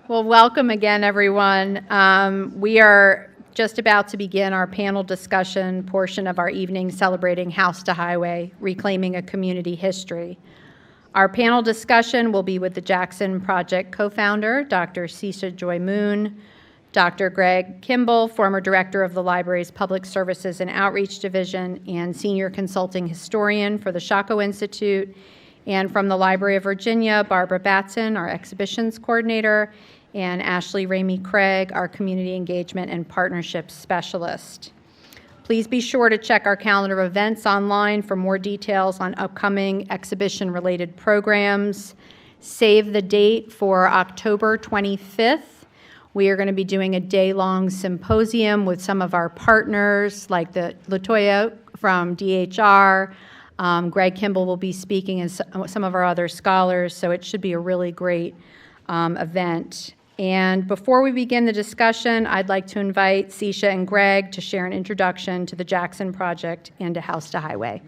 Well, welcome again, everyone. We are just about to begin our panel discussion portion of our evening celebrating House to Highway, Reclaiming a Community History. Our panel discussion will be with the JXN Project co-founder, Dr. Sisha Joy Moon, Dr. Greg Kimball, former director of the library's Public Services and Outreach Division and senior consulting historian for the Shako Institute, and from the Library of Virginia, Barbara Batson, our exhibitions coordinator, and Ashley Ramey Craig, our community engagement and partnerships specialist. Please be sure to check our calendar of events online for more details on upcoming exhibition-related programs. Save the date for October 25th. We are going to be doing a day-long symposium with some of our partners, like the Latoya from DHR. Greg Kimball will be speaking, and some of our other scholars, so it should be a really great event. And before we begin the discussion, I'd like to invite Sisha and Greg to share an introduction to the JXN Project and to House to Highway.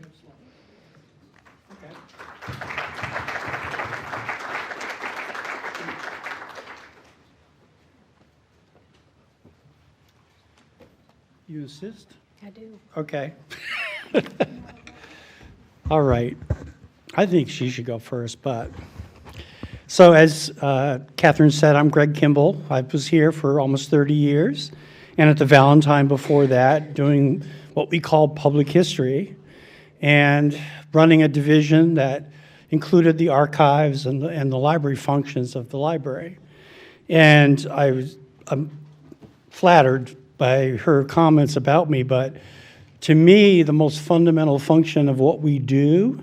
You insist? I do. Okay. All right. I think she should go first, but... So as Catherine said, I'm Greg Kimball. I was here for almost 30 years, and at the Valentine before that, doing what we call public history, and running a division that included the archives and the library functions of the library. And I'm flattered by her comments about me, but to me, the most fundamental function of what we do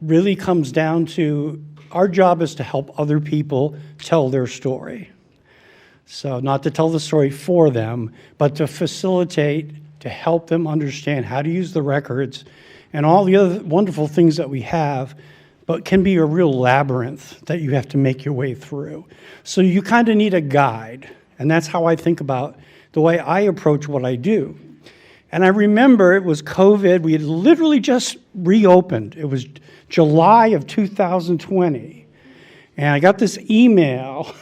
really comes down to our job is to help other people tell their story. So not to tell the story for them, but to facilitate, to help them understand how to use the records and all the other wonderful things that we have, but can be a real labyrinth that you have to make your way through. So you kind of need a guide, and that's how I think about the way I approach what I do. And I remember it was COVID. We had literally just reopened. It was July of 2020. And I got this email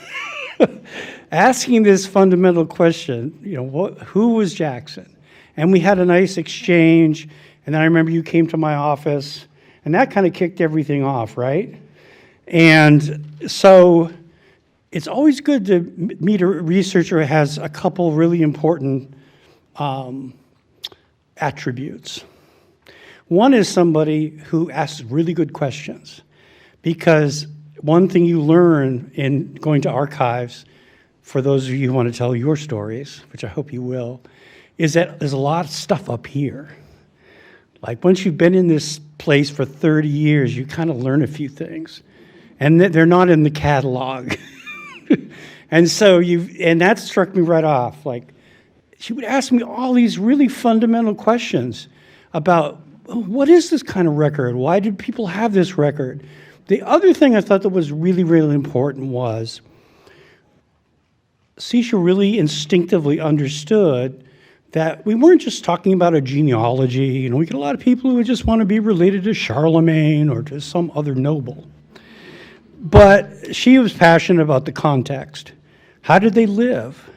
asking this fundamental question, who was JXN? And we had a nice exchange. And then I remember you came to my office, and that kind of kicked everything off, right? And so it's always good to meet a researcher who has a couple really important attributes. One is somebody who asks really good questions, because one thing you learn in going to archives, for those of you who want to tell your stories, which I hope you will, is that there's a lot of stuff up here. Like once you've been in this place for 30 years, you kind of learn a few things, and they're not in the catalog. And so that struck me right off. Like, she would ask me all these really fundamental questions about what is this kind of record? Why did people have this record? The other thing I thought that was really, really important was Sisha really instinctively understood that we weren't just talking about a genealogy. We get a lot of people who just want to be related to Charlemagne or to some other noble. But she was passionate about the context. How did they live?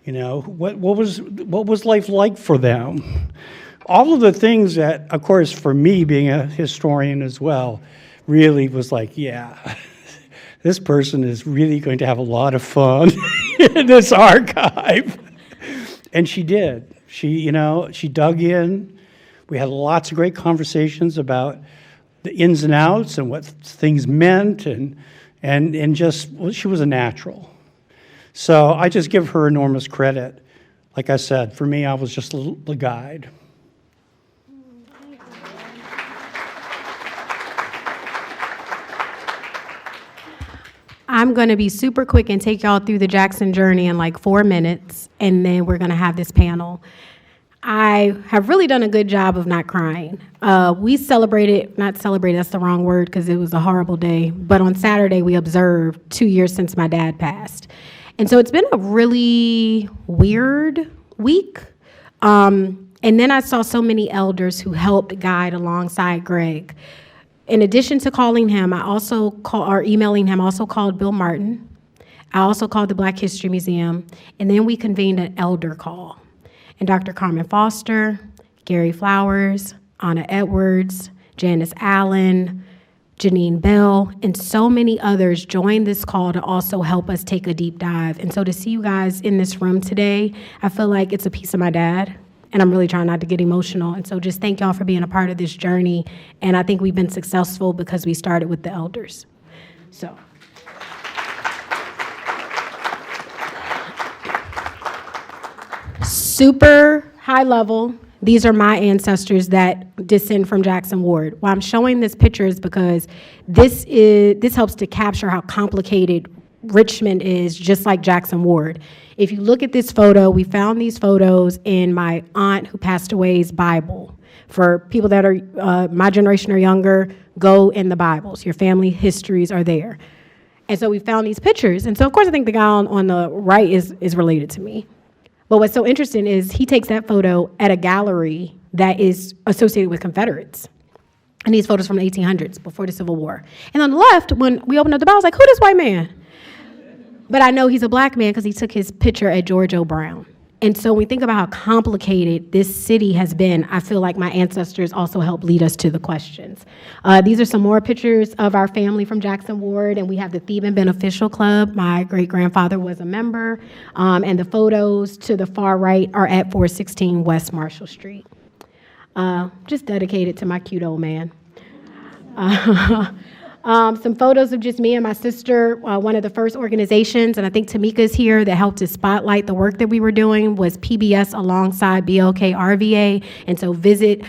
What was life like for them? All of the things that, of course, for me, being a historian as well, really was like, yeah, this person is really going to have a lot of fun in this archive. And she did. She dug in. We had lots of great conversations about the ins and outs and what things meant, and she was a natural. So I just give her enormous credit. Like I said, for me, I was just the guide. I'm going to be super quick and take y'all through the JXN journey in like 4 minutes, and then we're going to have this panel. I have really done a good job of not crying. We celebrated, not celebrated, that's the wrong word because it was a horrible day, but on Saturday we observed 2 years since my dad passed. And so it's been a really weird week. And then I saw so many elders who helped guide alongside Greg. in addition to calling him, or emailing him, I also called Bill Martin. I also called the Black History Museum, and then we convened an elder call. And Dr. Carmen Foster, Gary Flowers, Anna Edwards, Janice Allen, Janine Bell, and so many others joined this call to also help us take a deep dive. And so to see you guys in this room today, I feel like it's a piece of my dad, and I'm really trying not to get emotional. And so just thank y'all for being a part of this journey. And I think we've been successful because we started with the elders. So. Super high level. These are my ancestors that descend from Jackson Ward. Why I'm showing this picture is because this helps to capture how complicated Richmond is, just like Jackson Ward. If you look at this photo, we found these photos in my aunt who passed away's Bible. For people that are my generation or younger, go in the Bibles. Your family histories are there. And so we found these pictures. And so, of course, I think the guy on the right is related to me. But what's so interesting is he takes that photo at a gallery that is associated with Confederates. And these photos from the 1800s, before the Civil War. And on the left, when we opened up the Bible, I was like, who this white man? But I know he's a black man because he took his picture at George O. Brown. And so when we think about how complicated this city has been, I feel like my ancestors also helped lead us to the questions. These are some more pictures of our family from Jackson Ward, and we have the Theban Beneficial Club. My great-grandfather was a member, and the photos to the far right are at 416 West Marshall Street. Just dedicated to my cute old man. Some photos of just me and my sister. One of the first organizations, and I think Tamika's here, that helped to spotlight the work that we were doing was PBS alongside BLK RVA. And so visit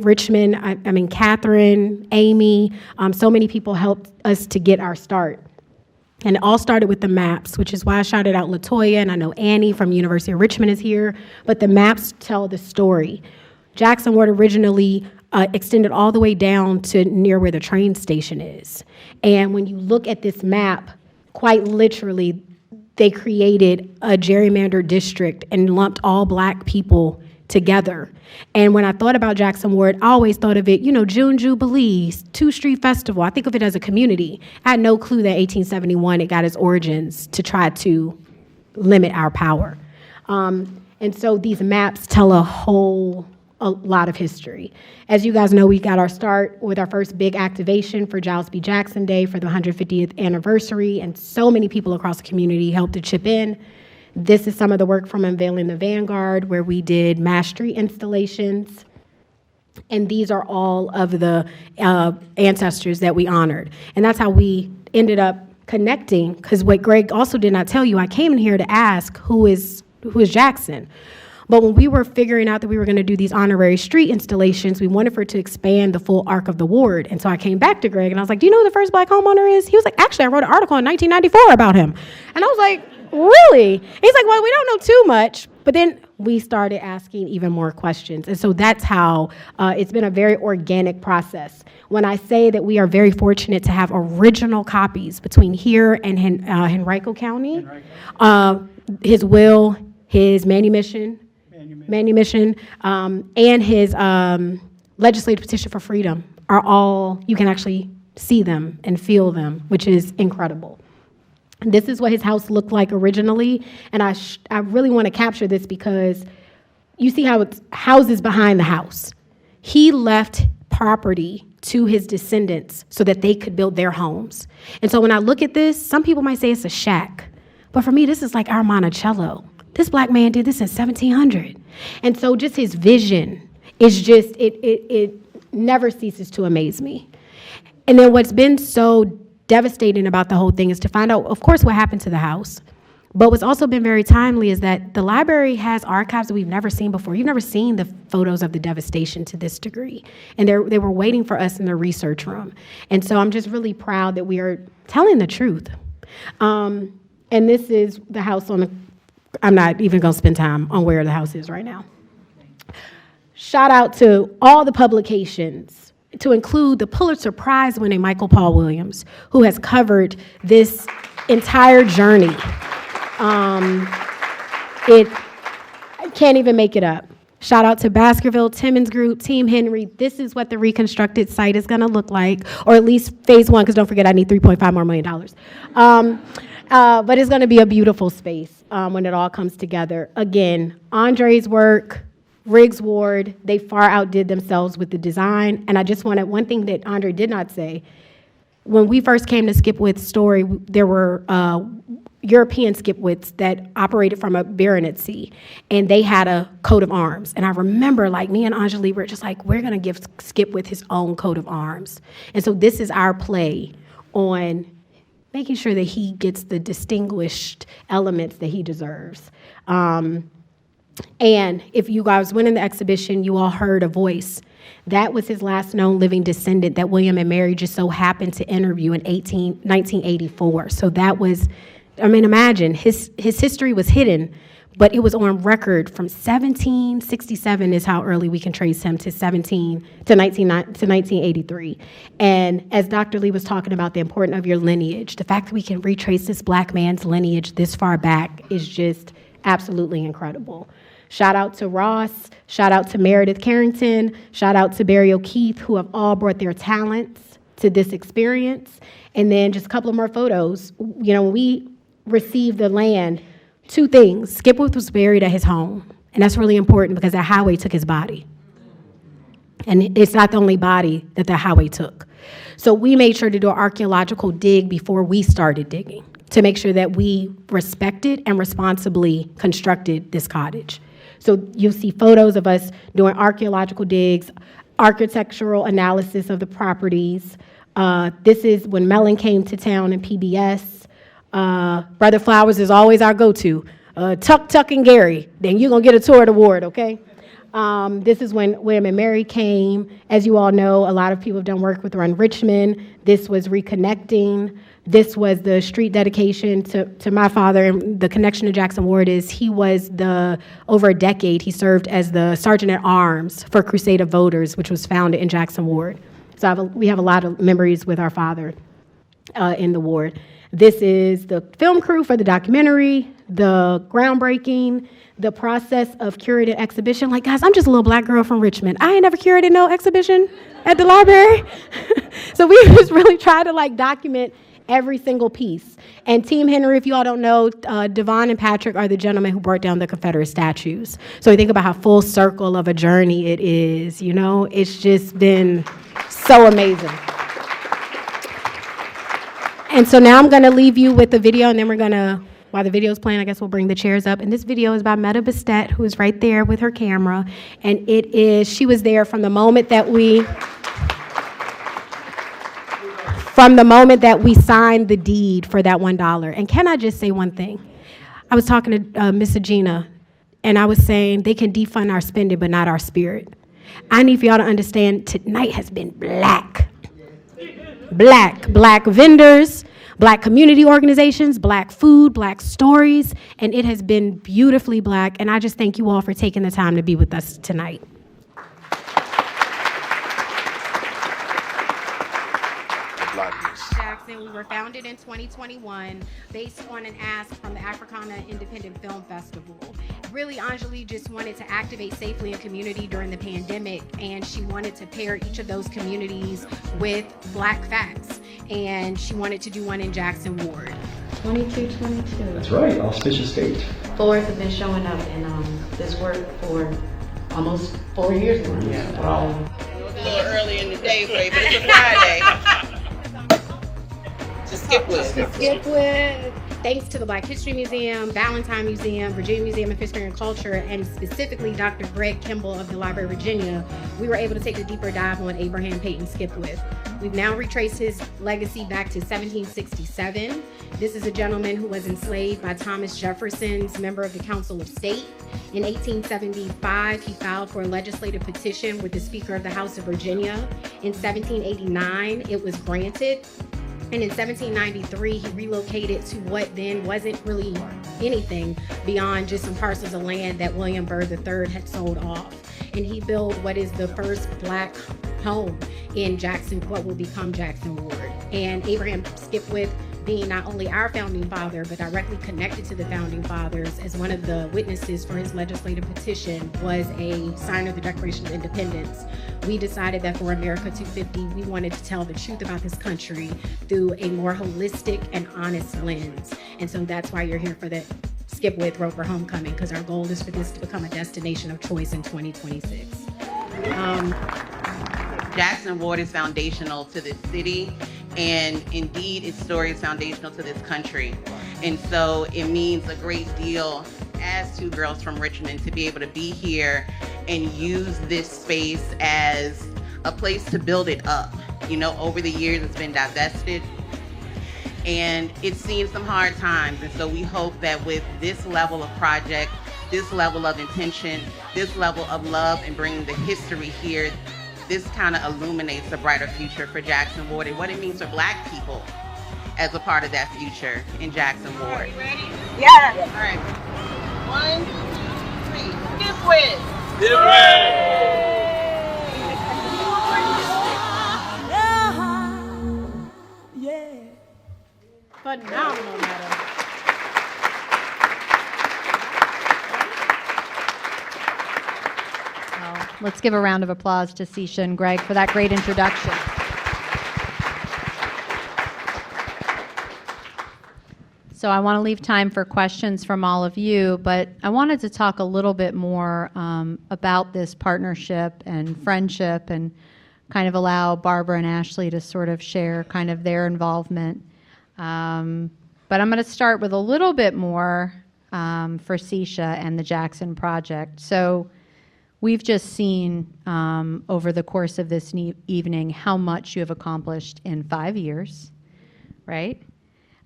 Richmond. I mean, Catherine, Amy, so many people helped us to get our start. And it all started with the maps, which is why I shouted out LaToya, and I know Annie from University of Richmond is here. But the maps tell the story. Jackson Ward originally extended all the way down to near where the train station is. And when you look at this map, quite literally, they created a gerrymandered district and lumped all black people together. And when I thought about Jackson Ward, I always thought of it, June Jubilees, 2 Street Festival. I think of it as a community. I had no clue that 1871, it got its origins to try to limit our power. And so these maps tell a lot of history. As you guys know, we got our start with our first big activation for Giles B. Jackson Day for the 150th anniversary, and so many people across the community helped to chip in. This is some of the work from Unveiling the Vanguard, where we did mass street installations. And these are all of the ancestors that we honored. And that's how we ended up connecting, because what Greg also did not tell you, I came in here to ask who is Jackson. But when we were figuring out that we were going to do these honorary street installations, we wanted for it to expand the full arc of the ward. And so I came back to Greg and I was like, do you know who the first black homeowner is? He was like, actually, I wrote an article in 1994 about him. And I was like, really? He's like, well, we don't know too much. But then we started asking even more questions. And so that's how it's been a very organic process. When I say that we are very fortunate to have original copies between here and Henrico County, his will, his manumission, and his legislative petition for freedom are all, you can actually see them and feel them, which is incredible. This is what his house looked like originally, and I really want to capture this because you see how it's houses behind the house. He left property to his descendants so that they could build their homes. And so when I look at this, some people might say it's a shack, but for me, this is like our Monticello. This black man did this in 1700. And so just his vision is just, it never ceases to amaze me. And then what's been so devastating about the whole thing is to find out, of course, what happened to the house. But what's also been very timely is that the library has archives that we've never seen before. You've never seen the photos of the devastation to this degree. And they were waiting for us in the research room. And so I'm just really proud that we are telling the truth. And this is the house on the, I'm not even going to spend time on where the house is right now. Shout out to all the publications, to include the Pulitzer Prize-winning Michael Paul Williams, who has covered this entire journey. I can't even make it up. Shout out to Baskerville, Timmons Group, Team Henry. This is what the reconstructed site is going to look like, or at least phase one, because don't forget I need $3.5 more million. But it's going to be a beautiful space when it all comes together. Again, Andre's work, Riggs Ward, they far outdid themselves with the design. And I just wanted, one thing that Andre did not say, when we first came to Skipwith's story, there were European Skipwiths that operated from a baronetcy, and they had a coat of arms. And I remember, like, me and Anjali were just like, we're gonna give Skipwith his own coat of arms. And so this is our play on making sure that he gets the distinguished elements that he deserves. And if you guys went in the exhibition, you all heard a voice. That was his last known living descendant that William and Mary just so happened to interview in 1984. So that was, I mean, imagine, his history was hidden, but it was on record from 1767 is how early we can trace him to 1983. And as Dr. Lee was talking about the importance of your lineage, the fact that we can retrace this Black man's lineage this far back is just absolutely incredible. Shout out to Ross, shout out to Meredith Carrington, shout out to Barry O'Keefe, who have all brought their talents to this experience. And then just a couple of more photos. You know, when we received the land, two things. Skipwith was buried at his home, and that's really important because that highway took his body. And it's not the only body that the highway took. So we made sure to do an archaeological dig before we started digging to make sure that we respected and responsibly constructed this cottage. So you'll see photos of us doing archaeological digs, architectural analysis of the properties. This is when Mellon came to town in PBS. Brother Flowers is always our go-to. Tuck, and Gary. Then you're going to get a tour of the ward, okay? This is when William and Mary came. As you all know, a lot of people have done work with Run Richmond. This was reconnecting. This was the street dedication to my father. And the connection to Jackson Ward is he was over a decade, he served as the Sergeant at Arms for Crusade of Voters, which was founded in Jackson Ward. So we have a lot of memories with our father in the ward. This is the film crew for the documentary, the groundbreaking, the process of curated exhibition. Like, guys, I'm just a little Black girl from Richmond. I ain't never curated no exhibition at the library. So we just really try to, like, document every single piece. And Team Henry, if you all don't know, Devon and Patrick are the gentlemen who brought down the Confederate statues. So you think about how full circle of a journey it is, you know? It's just been so amazing. And so now I'm gonna leave you with the video, and then we're gonna, while the video's playing, I guess we'll bring the chairs up. And this video is by Meta Bastet, who is right there with her camera. And she was there from the moment that we signed the deed for that $1. And can I just say one thing? I was talking to Miss Agina, and I was saying they can defund our spending, but not our spirit. I need for y'all to understand tonight has been black. Black vendors, Black community organizations, Black food, Black stories, and it has been beautifully Black, and I just thank you all for taking the time to be with us tonight. Jackson, we were founded in 2021 based on an ask from the Africana Independent Film Festival. Really, Anjali just wanted to activate safely in community during the pandemic, and she wanted to pair each of those communities with Black facts, and she wanted to do one in Jackson Ward. 2222. That's right, auspicious date. Forwards have been showing up in this work for almost 4 years now. Yeah. Wow. A little early in the day for you, but it's a Friday. To Skipwith. Thanks to the Black History Museum, Ballantyne Museum, Virginia Museum of History and Culture, and specifically Dr. Greg Kimball of the Library of Virginia, we were able to take a deeper dive on Abraham Peyton Skipwith. We've now retraced his legacy back to 1767. This is a gentleman who was enslaved by Thomas Jefferson's member of the Council of State. In 1875, he filed for a legislative petition with the Speaker of the House of Virginia. In 1789, it was granted. And in 1793, he relocated to what then wasn't really anything beyond just some parcels of land that William Byrd III had sold off. And he built what is the first Black home in Jackson, what will become Jackson Ward. And Abraham Skipwith being not only our founding father, but directly connected to the founding fathers as one of the witnesses for his legislative petition, was a signer of the Declaration of Independence. We decided that for America 250, we wanted to tell the truth about this country through a more holistic and honest lens. And so that's why you're here for the Skipwith Roper Homecoming, because our goal is for this to become a destination of choice in 2026. Jackson Ward is foundational to this city, and indeed its story is foundational to this country. And so it means a great deal as two girls from Richmond to be able to be here and use this space as a place to build it up. You know, over the years it's been divested and it's seen some hard times. And so we hope that with this level of project, this level of intention, this level of love, and bringing the history here, this kind of illuminates a brighter future for Jackson Ward and what it means for Black people as a part of that future in Jackson Ward. Are you ready? Yeah. All right. 1, 2, 3. Skipwith. Phenomenal, madam. Well, let's give a round of applause to Sisha and Greg for that great introduction. So I want to leave time for questions from all of you, but I wanted to talk a little bit more about this partnership and friendship, and kind of allow Barbara and Ashley to sort of share kind of their involvement. But I'm going to start with a little bit more for Sisha and the JXN Project. So we've just seen over the course of this evening how much you have accomplished in 5 years, right?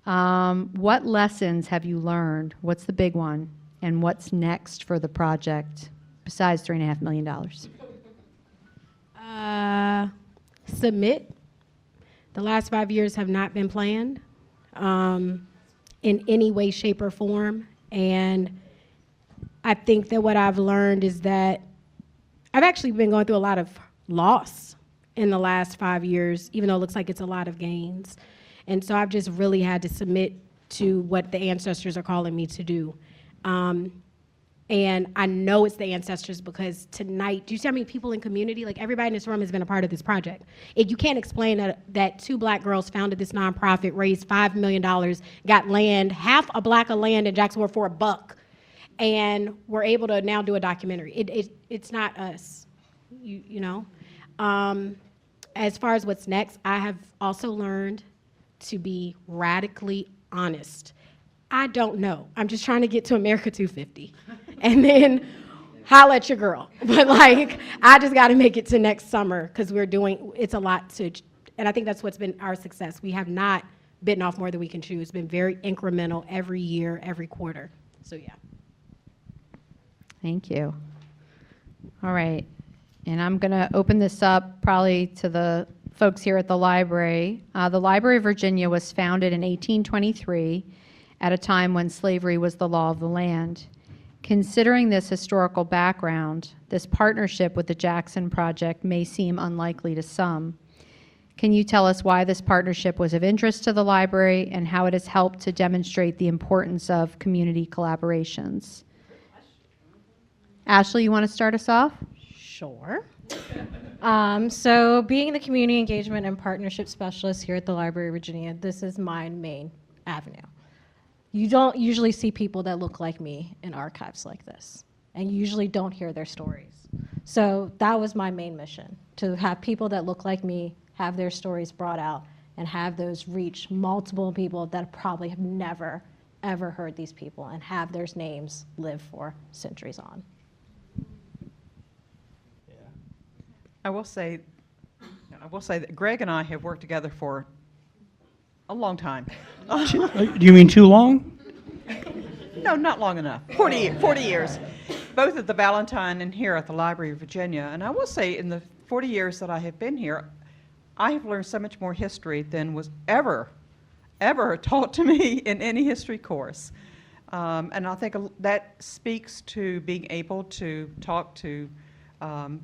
What lessons have you learned? What's the big one? And what's next for the project besides $3.5 million? Submit. The last 5 years have not been planned in any way, shape, or form. And I think that what I've learned is that I've actually been going through a lot of loss in the last 5 years, even though it looks like it's a lot of gains. And so I've just really had to submit to what the ancestors are calling me to do. And I know it's the ancestors because tonight, do you see how many people in community, like everybody in this room has been a part of this project. You can't explain that two Black girls founded this nonprofit, raised $5 million, got land, half a block of land in Jackson Ward for $1, and we're able to now do a documentary. It's not us, you know. As far as what's next, I have also learned to be radically honest. I don't know. I'm just trying to get to America 250 and then holla at your girl. But like, I just got to make it to next summer because it's a lot to, and I think that's what's been our success. We have not bitten off more than we can chew. It's been very incremental every year, every quarter. So yeah. Thank you. All right. And I'm going to open this up probably to the folks here at the library. The Library of Virginia was founded in 1823 at a time when slavery was the law of the land. Considering this historical background, this partnership with the JXN Project may seem unlikely to some. Can you tell us why this partnership was of interest to the library and how it has helped to demonstrate the importance of community collaborations? Ashley, you want to start us off? Sure. So being the community engagement and partnership specialist here at the Library of Virginia, this is my main avenue. You don't usually see people that look like me in archives like this, and you usually don't hear their stories. So that was my main mission, to have people that look like me have their stories brought out and have those reach multiple people that probably have never, ever heard these people and have their names live for centuries on. I will say that Greg and I have worked together for a long time. Do you mean too long? No, not long enough. 40 years. Both at the Valentine and here at the Library of Virginia. And I will say in the 40 years that I have been here, I have learned so much more history than was ever taught to me in any history course. And I think that speaks to being able to talk to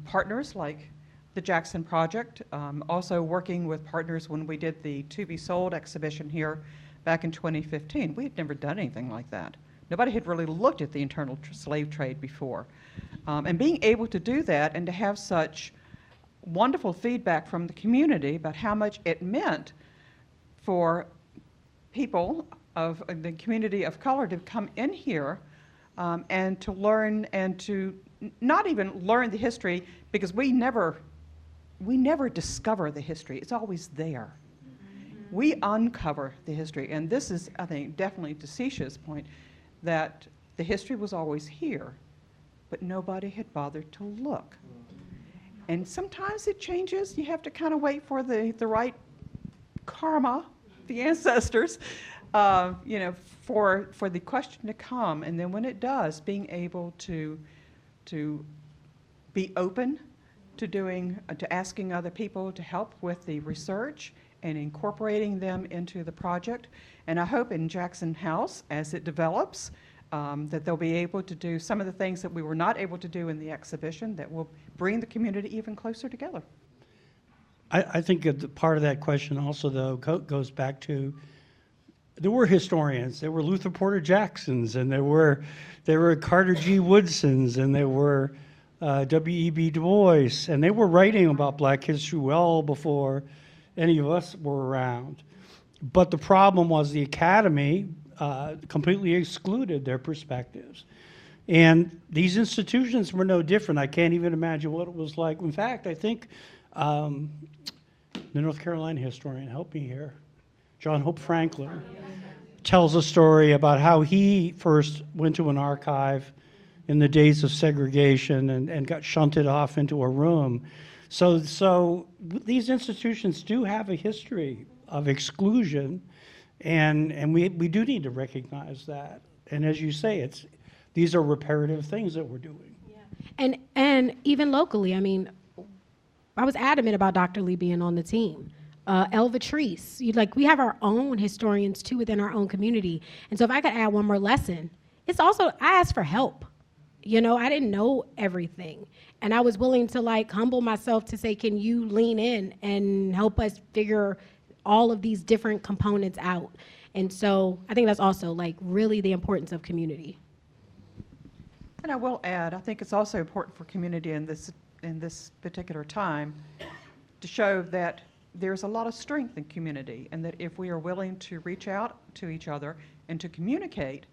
partners like the JXN Project, also working with partners when we did the To Be Sold exhibition here back in 2015. We had never done anything like that. Nobody had really looked at the internal slave trade before. And being able to do that and to have such wonderful feedback from the community about how much it meant for people of the community of color to come in here and to learn, and to not even learn the history, because we never discover the history. It's always there. We uncover the history, and this is, I think, definitely to Cecia's point, that the history was always here, but nobody had bothered to look. And sometimes it changes. You have to kind of wait for the right karma, the ancestors, for the question to come. And then when it does, being able to be open to asking other people to help with the research and incorporating them into the project. And I hope in Jackson House, as it develops, that they'll be able to do some of the things that we were not able to do in the exhibition that will bring the community even closer together. I think part of that question also, though, goes back to, there were historians. There were Luther Porter Jacksons, and there were Carter G. Woodsons, and there were W.E.B. Du Bois, and they were writing about Black history well before any of us were around. But the problem was the Academy completely excluded their perspectives. And these institutions were no different. I can't even imagine what it was like. In fact, I think the North Carolina historian, help me here, John Hope Franklin, tells a story about how he first went to an archive in the days of segregation and got shunted off into a room. So these institutions do have a history of exclusion, and we do need to recognize that. And as you say, these are reparative things that we're doing. Yeah. And even locally, I mean, I was adamant about Dr. Lee being on the team. Elva Treese, we have our own historians too within our own community. And so if I could add one more lesson, it's also, I asked for help. I didn't know everything. And I was willing to humble myself to say, can you lean in and help us figure all of these different components out? And so I think that's also really the importance of community. And I will add, I think it's also important for community in this particular time to show that there's a lot of strength in community, and that if we are willing to reach out to each other and to communicate,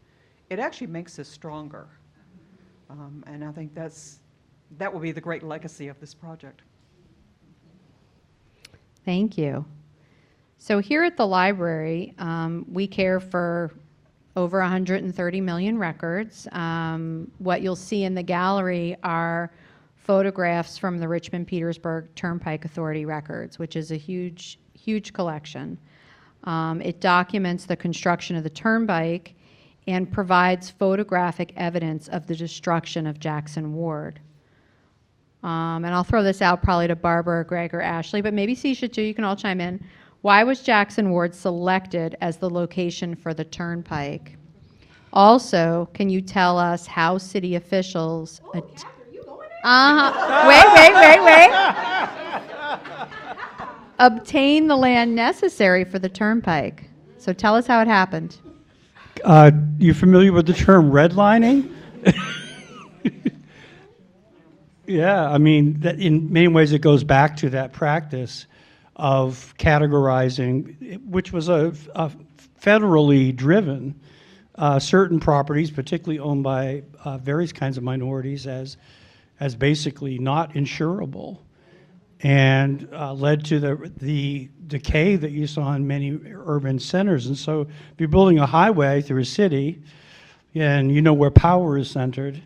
it actually makes us stronger. And I think that will be the great legacy of this project. Thank you. So here at the library, we care for over 130 million records. What you'll see in the gallery are photographs from the Richmond Petersburg Turnpike Authority records, which is a huge, huge collection. It documents the construction of the turnpike and provides photographic evidence of the destruction of Jackson Ward. And I'll throw this out probably to Barbara, Greg, or Ashley, but maybe Cisha too, you can all chime in. Why was Jackson Ward selected as the location for the turnpike? Also, can you tell us how city officials... Wait. Obtain the land necessary for the turnpike. So tell us how it happened. You familiar with the term redlining? Yeah, I mean, in many ways it goes back to that practice of categorizing, which was a federally driven, certain properties, particularly owned by various kinds of minorities, as basically not insurable, and led to the decay that you saw in many urban centers. And so if you're building a highway through a city, and you know where power is centered,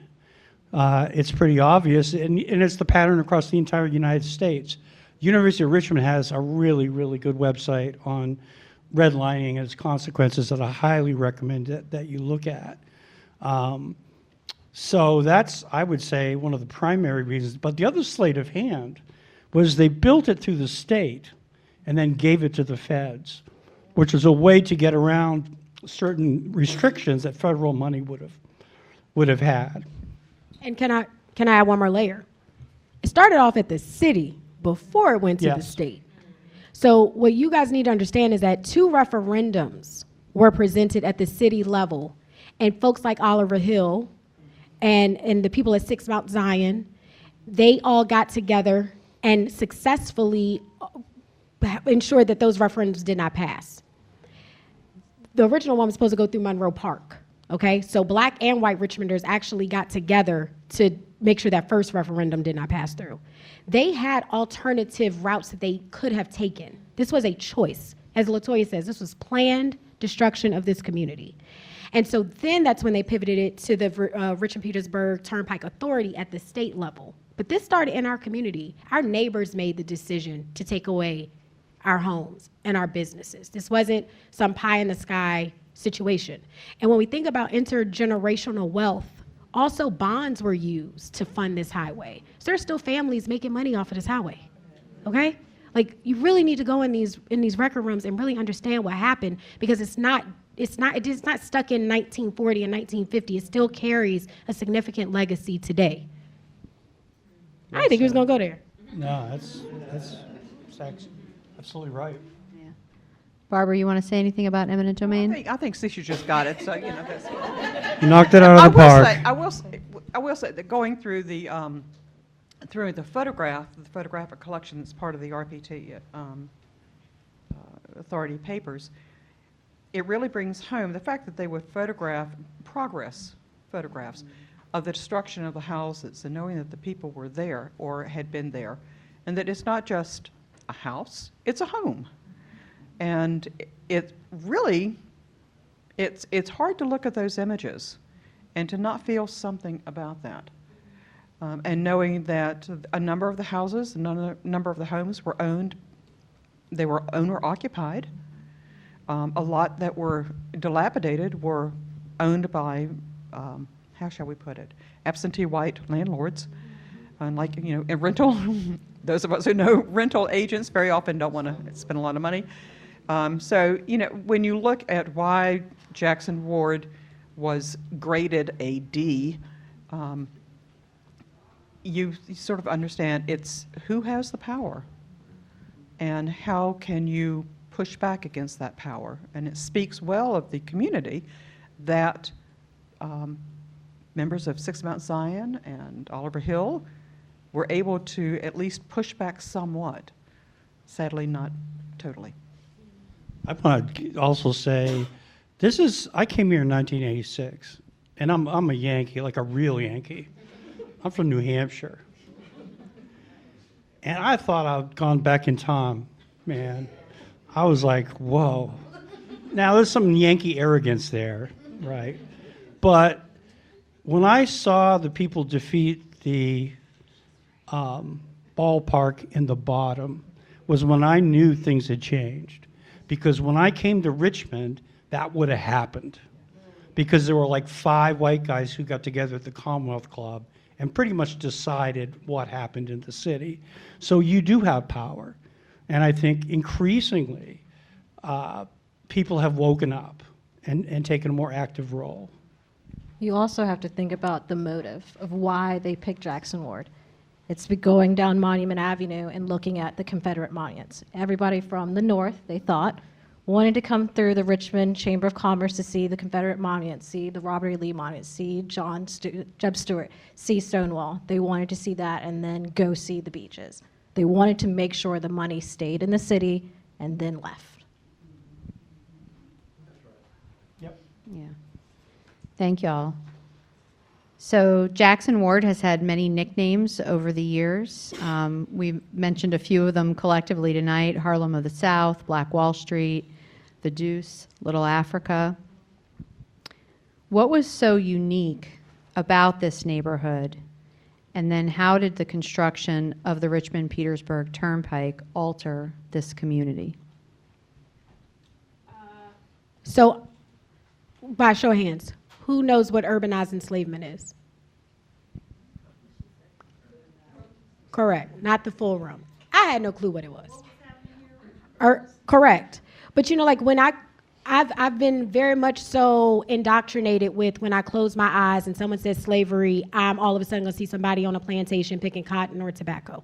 it's pretty obvious, and it's the pattern across the entire United States. University of Richmond has a really, really good website on redlining and its consequences that I highly recommend that you look at. So that's, I would say, one of the primary reasons. But the other sleight of hand was they built it through the state and then gave it to the feds, which was a way to get around certain restrictions that federal money would have had. And can I add one more layer? It started off at the city before it went to the state. So what you guys need to understand is that 2 referendums were presented at the city level. And folks like Oliver Hill and the people at 6 Mount Zion, they all got together and successfully ensured that those referendums did not pass. The original one was supposed to go through Monroe Park, okay? So black and white Richmonders actually got together to make sure that first referendum did not pass through. They had alternative routes that they could have taken. This was a choice. As LaToya says, this was planned destruction of this community. And so then that's when they pivoted it to the Richmond Petersburg Turnpike Authority at the state level. But this started in our community. Our neighbors made the decision to take away our homes and our businesses. This wasn't some pie in the sky situation. And when we think about intergenerational wealth, also bonds were used to fund this highway. So there's still families making money off of this highway, okay? Like, you really need to go in these record rooms and really understand what happened, because it's not stuck in 1940 and 1950. It still carries a significant legacy today. I didn't think he was gonna go there. No, that's absolutely right. Barbara, you want to say anything about eminent domain? I think Cece just got it, so, you know, that's. You knocked it out of the park. I will say that going through the photographic collection that's part of the RPT Authority papers, it really brings home the fact that they would photograph photographs of the destruction of the houses, and knowing that the people were there or had been there, and that it's not just a house, it's a home. And it really, it's hard to look at those images and to not feel something about that. And knowing that a number of the houses, a number of the homes were owned, they were owner occupied. A lot that were dilapidated were owned by, how shall we put it, absentee white landlords. Like, you know, in rental, those of us who know rental agents very often don't want to spend a lot of money. So, you know, when you look at why Jackson Ward was graded a D, you sort of understand it's who has the power and how can you push back against that power. And it speaks well of the community that members of 6 Mount Zion and Oliver Hill were able to at least push back somewhat. Sadly, not totally. I want to also say, I came here in 1986, and I'm a Yankee, like a real Yankee. I'm from New Hampshire. And I thought I'd gone back in time, man. I was like, whoa. Now, there's some Yankee arrogance there, right? But when I saw the people defeat the ballpark in the bottom was when I knew things had changed. Because when I came to Richmond, that would have happened. Because there were like 5 white guys who got together at the Commonwealth Club and pretty much decided what happened in the city. So you do have power. And I think increasingly, people have woken up and taken a more active role. You also have to think about the motive of why they picked Jackson Ward. It's going down Monument Avenue and looking at the Confederate monuments. Everybody from the north, they thought, wanted to come through the Richmond Chamber of Commerce to see the Confederate monuments, see the Robert E. Lee monument, see Jeb Stuart, see Stonewall. They wanted to see that and then go see the beaches. They wanted to make sure the money stayed in the city and then left. Yep. Yeah. Thank y'all. So Jackson Ward has had many nicknames over the years. We mentioned a few of them collectively tonight: Harlem of the South, Black Wall Street, the Deuce, Little Africa. What was so unique about this neighborhood? And then how did the construction of the Richmond-Petersburg Turnpike alter this community? So, by show of hands, who knows what urbanized enslavement is? Correct, not the full room. I had no clue what it was. Correct. But you know, like when I've been very much so indoctrinated with when I close my eyes and someone says slavery, I'm all of a sudden gonna see somebody on a plantation picking cotton or tobacco.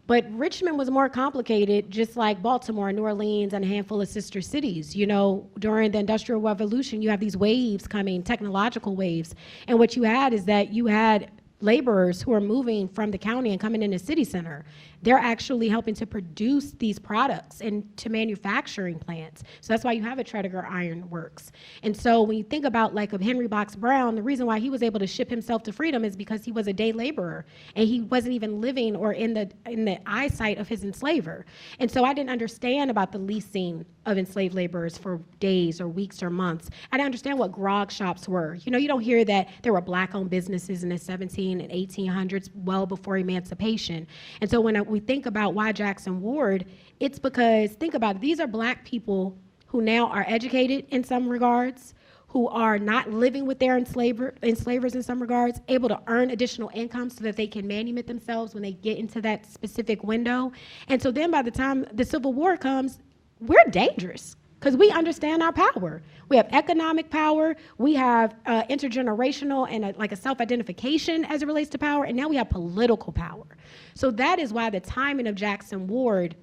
But Richmond was more complicated, just like Baltimore, New Orleans, and a handful of sister cities. You know, during the Industrial Revolution, you have these waves coming, technological waves. And what you had is that you had laborers who are moving from the county and coming into city center. They're actually helping to produce these products into manufacturing plants. So that's why you have a Tredegar Iron Works. And so when you think about like of Henry Box Brown, the reason why he was able to ship himself to freedom is because he was a day laborer and he wasn't even living or in the eyesight of his enslaver. And so I didn't understand about the leasing of enslaved laborers for days or weeks or months. I didn't understand what grog shops were. You know, you don't hear that there were black-owned businesses in the 17 and 1800s, well before emancipation. And so when we think about why Jackson Ward, it's because, think about it, these are black people who now are educated in some regards, who are not living with their enslavers in some regards, able to earn additional income so that they can manumit themselves when they get into that specific window. And so then by the time the Civil War comes, we're dangerous because we understand our power. We have economic power, we have intergenerational and a self-identification as it relates to power, and now we have political power. So that is why the timing of Jackson Ward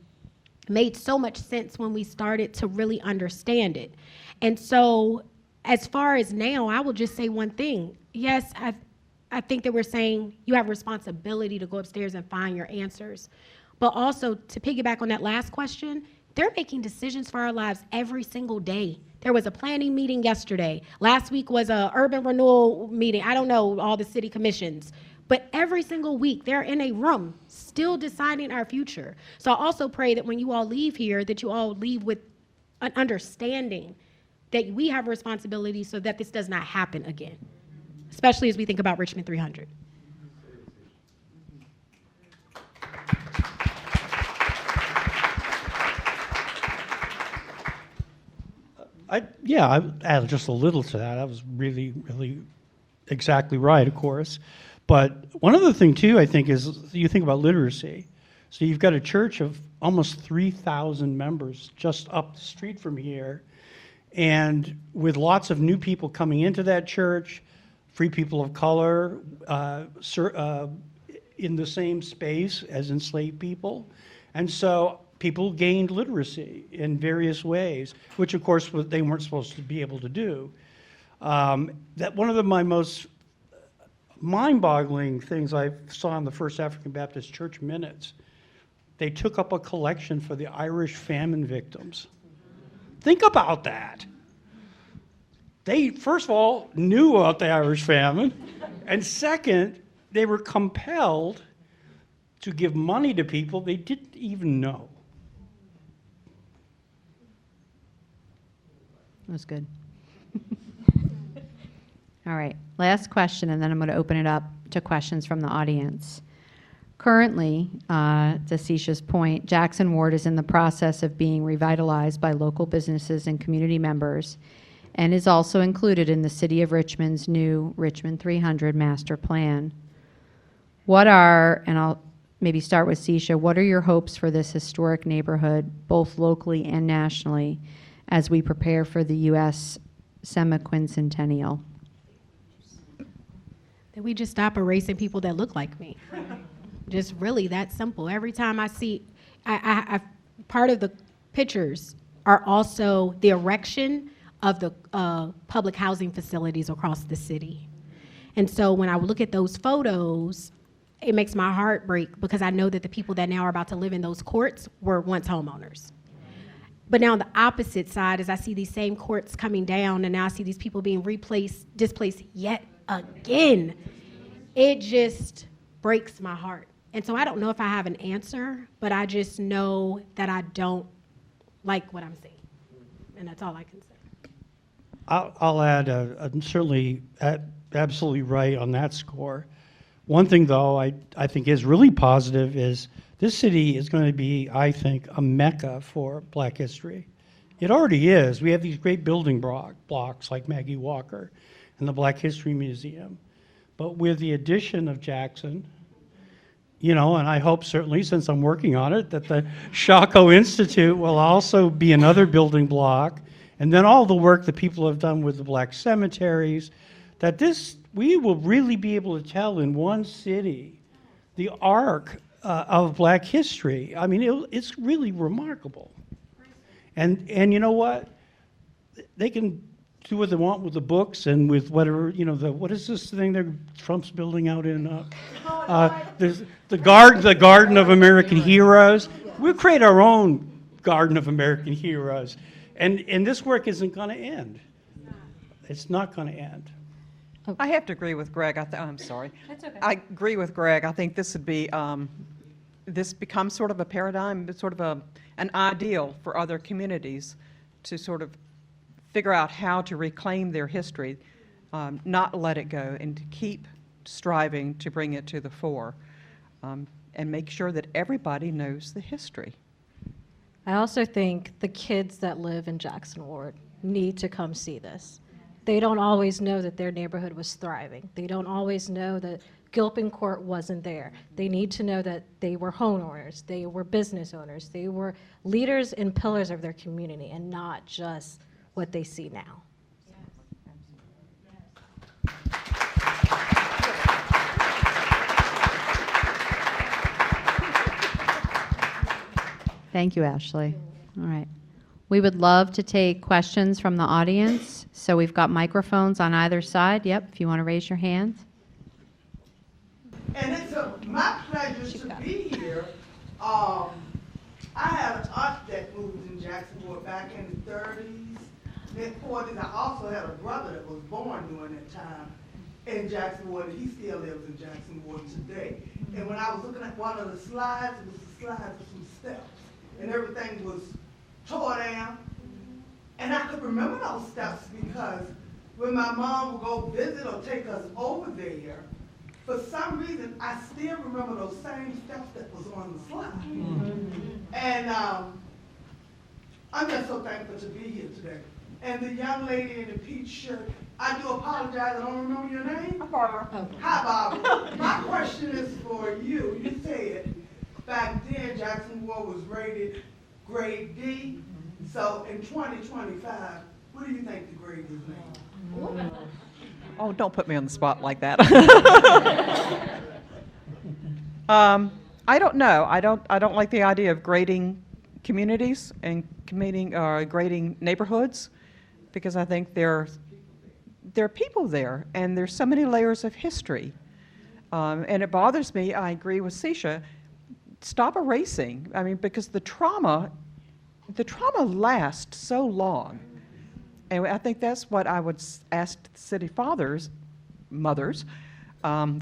made so much sense when we started to really understand it. And so as far as now, I will just say one thing. Yes, I think that we're saying you have a responsibility to go upstairs and find your answers. But also, to piggyback on that last question, they're making decisions for our lives every single day. There was a planning meeting yesterday. Last week was a urban renewal meeting. I don't know all the city commissions. But every single week, they're in a room still deciding our future. So I also pray that when you all leave here, that you all leave with an understanding that we have a responsibility so that this does not happen again, especially as we think about Richmond 300. I'd add just a little to that. That was really, really exactly right, of course. But one other thing, too, I think, is you think about literacy. So you've got a church of almost 3,000 members just up the street from here, and with lots of new people coming into that church, free people of color in the same space as enslaved people. And so people gained literacy in various ways, which of course they weren't supposed to be able to do. That one of my most mind-boggling things I saw in the First African Baptist Church minutes, they took up a collection for the Irish famine victims. Think about that. They, first of all, knew about the Irish famine, and second, they were compelled to give money to people they didn't even know. That was good. All right, last question, and then I'm going to open it up to questions from the audience. Currently, to Sisha's point, Jackson Ward is in the process of being revitalized by local businesses and community members, and is also included in the City of Richmond's new Richmond 300 Master Plan. What are, and I'll maybe start with Sisha, what are your hopes for this historic neighborhood, both locally and nationally, as we prepare for the U.S. semi-quincentennial? That we just stop erasing people that look like me. Just really that simple. Every time I see, part of the pictures are also the erection of the public housing facilities across the city. And so when I look at those photos, it makes my heart break because I know that the people that now are about to live in those courts were once homeowners. But now on the opposite side, as I see these same courts coming down and now I see these people being displaced yet again, it just breaks my heart. And so I don't know if I have an answer, but I just know that I don't like what I'm seeing. And that's all I can say. I'll add, I'm certainly absolutely right on that score. One thing, though, I think is really positive is this city is going to be, I think, a mecca for Black history. It already is. We have these great building blocks like Maggie Walker and the Black History Museum. But with the addition of Jackson, you know, and I hope certainly, since I'm working on it, that the Shako Institute will also be another building block, and then all the work that people have done with the Black cemeteries, that we will really be able to tell in one city the arc of black history. I mean, it's really remarkable. And you know what? They can do what they want with the books and with whatever, what is this thing that Trump's building out in, there's the Garden of American Heroes. We'll create our own Garden of American Heroes. And this work isn't going to end. It's not going to end. I have to agree with Greg. I'm sorry. That's okay. I agree with Greg. I think this would be, this becomes sort of a paradigm, but sort of an ideal for other communities to sort of figure out how to reclaim their history, not let it go, and to keep striving to bring it to the fore, and make sure that everybody knows the history. I also think the kids that live in Jackson Ward need to come see this. They don't always know that their neighborhood was thriving. They don't always know that Gilpin Court wasn't there. They need to know that they were homeowners, they were business owners, they were leaders and pillars of their community, and not just what they see now. Thank you, Ashley. All right. We would love to take questions from the audience. So we've got microphones on either side. Yep, if you want to raise your hand. And it's my pleasure to be here. I had an aunt that moved in Jacksonville back in the 30s, mid-40s. I also had a brother that was born during that time in Jacksonville, and he still lives in Jacksonville today. And when I was looking at one of the slides, it was the slides with some steps, and everything was tore down. And I could remember those steps because when my mom would go visit or take us over there, for some reason, I still remember those same steps that was on the slide. Mm-hmm. And I'm just so thankful to be here today. And the young lady in the peach shirt, I do apologize, I don't remember your name. Hi, Barbara. Oh. Hi, Barbara. My question is for you. You said back then Jacksonville was rated grade D. So in 2025, what do you think the grade is now? Oh, don't put me on the spot like that. I don't know. I don't like the idea of grading communities and grading neighborhoods, because I think there are people there, and there's so many layers of history. And it bothers me. I agree with Sisha. Stop erasing. I mean, because the trauma lasts so long. And I think that's what I would ask city fathers, mothers,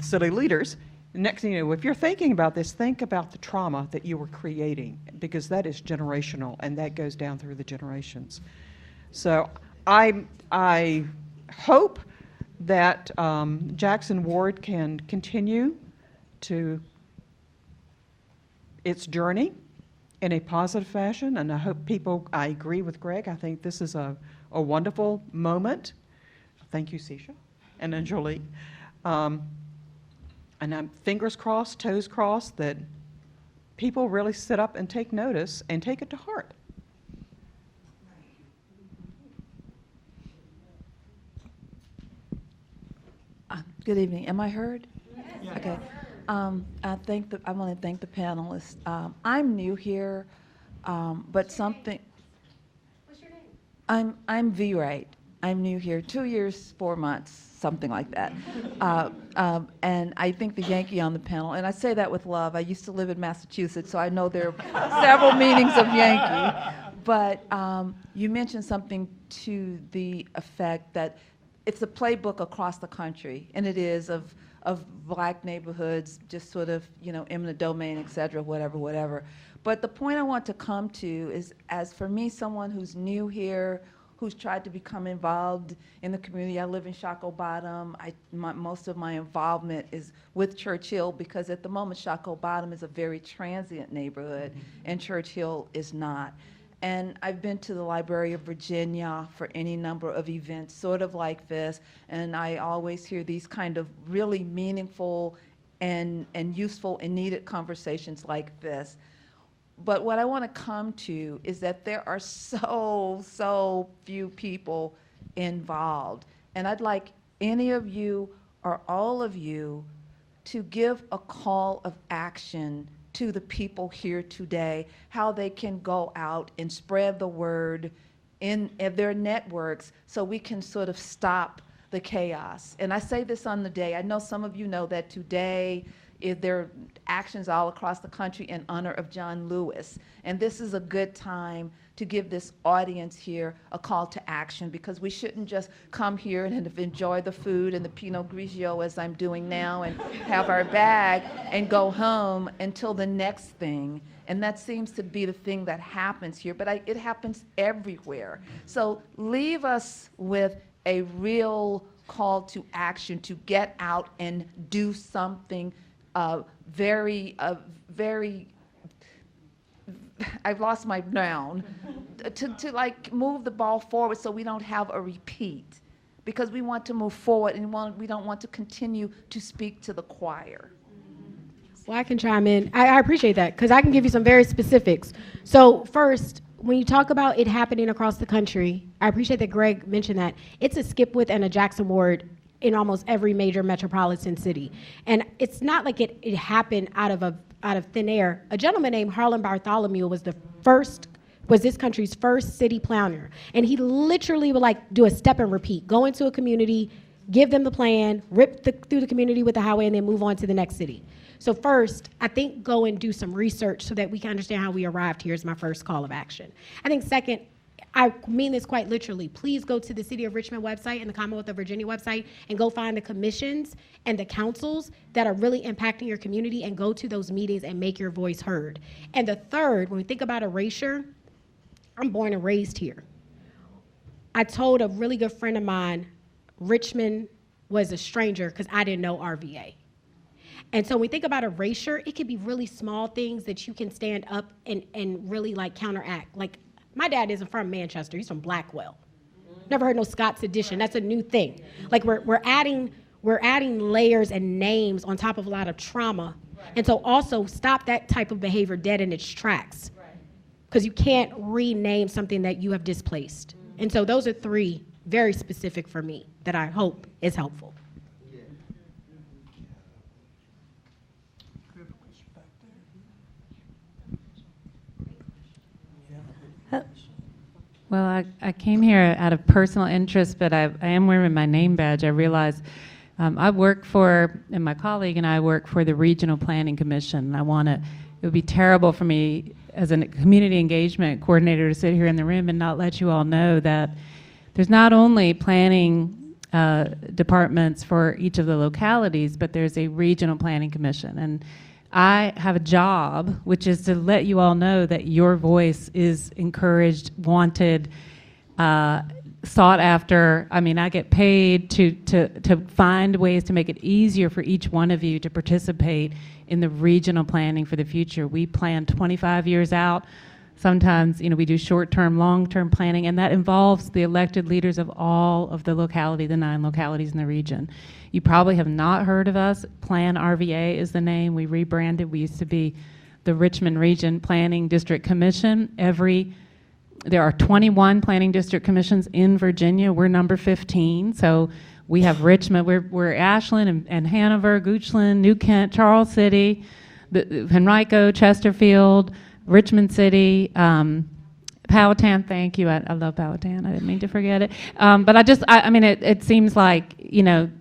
city leaders. Next thing you know, if you're thinking about this, think about the trauma that you were creating, because that is generational, and that goes down through the generations. So I hope that Jackson Ward can continue to its journey in a positive fashion, and I hope I agree with Greg. I think this is a wonderful moment. Thank you, Sisha and Anjali. And I'm fingers crossed, toes crossed, that people really sit up and take notice and take it to heart. Good evening. Am I heard? Yes. Okay. I want to thank the panelists. I'm new here, but something. What's your name? I'm V. Wright. I'm new here, 2 years, 4 months, something like that. And I think the Yankee on the panel, and I say that with love. I used to live in Massachusetts, so I know there are several meanings of Yankee. But you mentioned something to the effect that it's a playbook across the country, and it is of black neighborhoods, just sort of, eminent domain, et cetera, whatever. But the point I want to come to is, as for me, someone who's new here, who's tried to become involved in the community. I live in Shockoe Bottom. Most of my involvement is with Church Hill, because at the moment Shockoe Bottom is a very transient neighborhood, and Church Hill is not. And I've been to the Library of Virginia for any number of events sort of like this, and I always hear these kind of really meaningful and useful and needed conversations like this. But what I want to come to is that there are so few people involved. And I'd like any of you or all of you to give a call of action to the people here today, how they can go out and spread the word in their networks so we can sort of stop the chaos. And I say this on the day, I know some of you know that today there are actions all across the country in honor of John Lewis. And this is a good time to give this audience here a call to action, because we shouldn't just come here and enjoy the food and the Pinot Grigio as I'm doing now and have our bag and go home until the next thing. And that seems to be the thing that happens here, but it happens everywhere. So leave us with a real call to action to get out and do something very, I've lost my noun, to like move the ball forward so we don't have a repeat, because we want to move forward and we don't want to continue to speak to the choir. Well, I can chime in. I appreciate that, because I can give you some very specifics. So first, when you talk about it happening across the country, I appreciate that Greg mentioned that. It's a Skipwith and a Jackson ward in almost every major metropolitan city. And it's not like it happened out of thin air. A gentleman named Harlan Bartholomew was this country's first city planner. And he literally would like do a step and repeat, go into a community, give them the plan, rip through the community with the highway, and then move on to the next city. So first, I think go and do some research so that we can understand how we arrived here is my first call of action. I think second, I mean this quite literally. Please go to the City of Richmond website and the Commonwealth of Virginia website and go find the commissions and the councils that are really impacting your community, and go to those meetings and make your voice heard. And the third, when we think about erasure, I'm born and raised here. I told a really good friend of mine, Richmond was a stranger because I didn't know RVA. And so when we think about erasure, it could be really small things that you can stand up and really like counteract. Like, my dad isn't from Manchester, he's from Blackwell. Never heard no Scots edition, that's a new thing. Like we're adding layers and names on top of a lot of trauma. And so also stop that type of behavior dead in its tracks. Because you can't rename something that you have displaced. And so those are three very specific for me that I hope is helpful. Well, I came here out of personal interest, but I am wearing my name badge. I realize I work for, and my colleague and I work for the Regional Planning Commission. It would be terrible for me as a community engagement coordinator to sit here in the room and not let you all know that there's not only planning departments for each of the localities, but there's a Regional Planning Commission. And I have a job, which is to let you all know that your voice is encouraged, wanted, sought after. I mean, I get paid to find ways to make it easier for each one of you to participate in the regional planning for the future. We plan 25 years out. Sometimes, we do short-term, long-term planning, and that involves the elected leaders of all of the locality, the 9 localities in the region. You probably have not heard of us. Plan RVA is the name. We rebranded. We used to be the Richmond Region Planning District Commission. There are 21 planning district commissions in Virginia. We're number 15. So we have Richmond. We're Ashland and Hanover, Goochland, New Kent, Charles City, Henrico, Chesterfield, Richmond City, Powhatan, thank you. I love Powhatan. I didn't mean to forget it. But it seems like,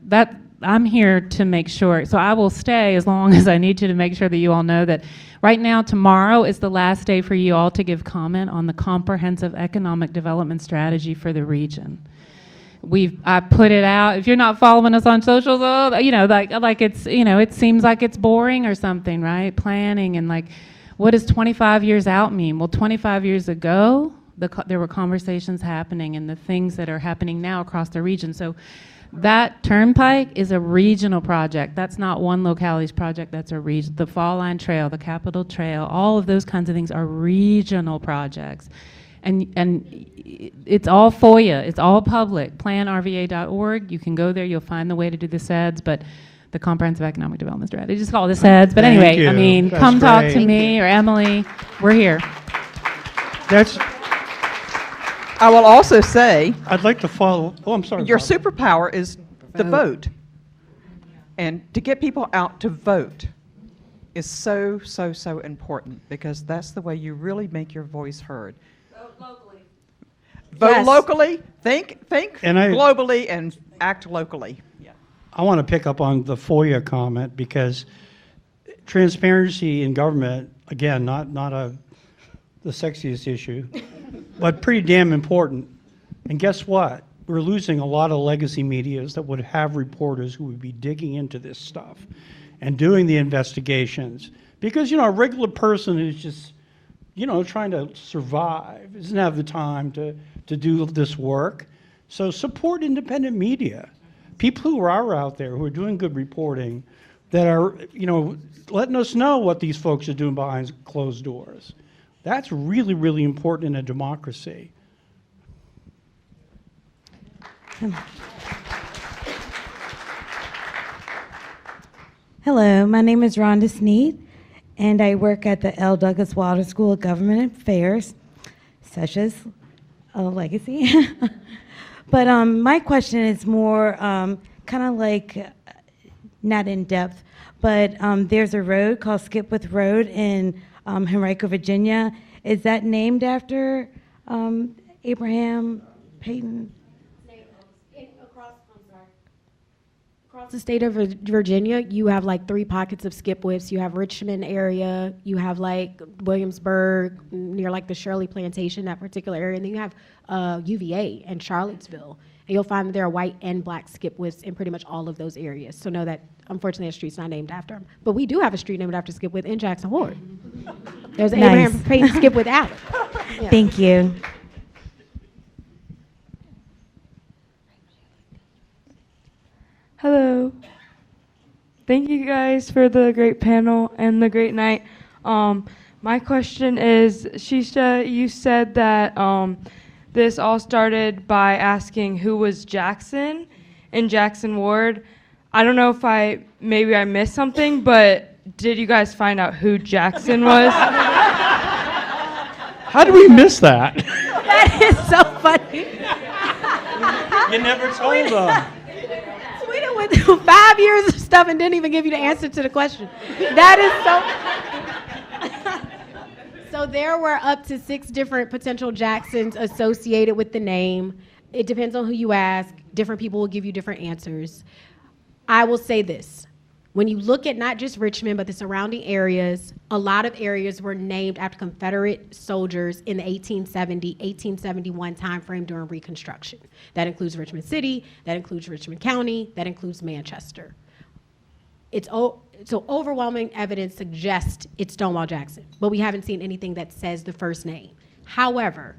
that I'm here to make sure. So I will stay as long as I need to make sure that you all know that right now, tomorrow is the last day for you all to give comment on the comprehensive economic development strategy for the region. I put it out. If you're not following us on socials, it seems like it's boring or something, right? Planning and what does 25 years out mean? Well, 25 years ago, there were conversations happening and the things that are happening now across the region. So that turnpike is a regional project. That's not one locality's project, that's a region. The Fall Line Trail, the Capitol Trail, all of those kinds of things are regional projects. And it's all FOIA, it's all public. PlanRVA.org, you can go there, you'll find the way to do the SEDS, but the Comprehensive Economic Development Strategy. Just call it the SEDS. But Thank anyway, you. That's come talk to great. me or Emily. We're here. I will also say, I'd like to follow. Oh, I'm sorry. your Bob. superpower is the vote. And to get people out to vote. is so, so, so important, because that's the way you really make your voice heard. Vote Yes. locally, think And I- globally, and act locally. Yeah. I want to pick up on the FOIA comment, because transparency in government, again, not the sexiest issue, but pretty damn important. And guess what? We're losing a lot of legacy medias that would have reporters who would be digging into this stuff and doing the investigations. Because, a regular person who's just, trying to survive doesn't have the time to do this work. So support independent media. People who are out there who are doing good reporting, that are, letting us know what these folks are doing behind closed doors. That's really, really important in a democracy. Hello, my name is Rhonda Sneed, and I work at the L. Douglas Wilder School of Government Affairs, such as a legacy. But my question is more kind of like, not in depth, but there's a road called Skipwith Road in Henrico, Virginia. Is that named after Abraham Peyton? Across the state of Virginia, you have like 3 pockets of Skipwiths. You have Richmond area, you have like Williamsburg, near like the Shirley Plantation, that particular area, and then you have UVA and Charlottesville. And you'll find that there are white and black Skipwiths in pretty much all of those areas. So know that, unfortunately, that street's not named after him. But we do have a street named after Skipwith in Jackson Ward. There's Nice. Abraham Peyton Skipwith Alley. Yeah. Thank you. Hello. Thank you guys for the great panel and the great night. My question is, Shisha, you said that this all started by asking who was Jackson in Jackson Ward. I don't know if maybe I missed something, but did you guys find out who Jackson was? How did we miss that? That is so funny. You never told them. We done went through 5 years of stuff and didn't even give you the answer to the question. That is so. So there were up to 6 different potential Jacksons associated with the name. It depends on who you ask. Different people will give you different answers. I will say this. When you look at not just Richmond, but the surrounding areas, a lot of areas were named after Confederate soldiers in the 1870, 1871 timeframe during Reconstruction. That includes Richmond City, that includes Richmond County, that includes Manchester. So overwhelming evidence suggests it's Stonewall Jackson, but we haven't seen anything that says the first name. However,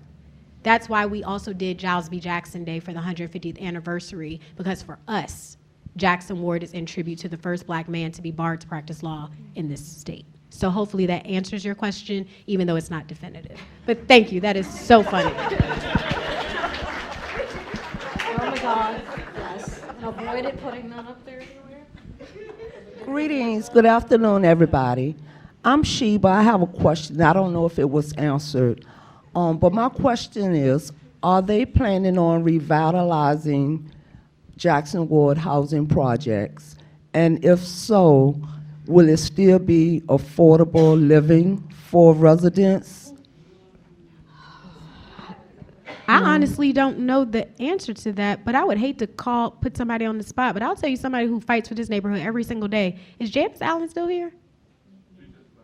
that's why we also did Giles B. Jackson Day for the 150th anniversary, because for us, Jackson Ward is in tribute to the first black man to be barred to practice law in this state. So hopefully that answers your question, even though it's not definitive. But thank you, that is so funny. Oh my God, yes. And avoided putting that up there anywhere. Greetings, good afternoon, everybody. I'm Sheba. I have a question. I don't know if it was answered, but my question is, are they planning on revitalizing Jackson Ward housing projects? And if so, will it still be affordable living for residents? I honestly don't know the answer to that, but I would hate to put somebody on the spot, but I'll tell you somebody who fights for this neighborhood every single day. Is Janice Allen still here?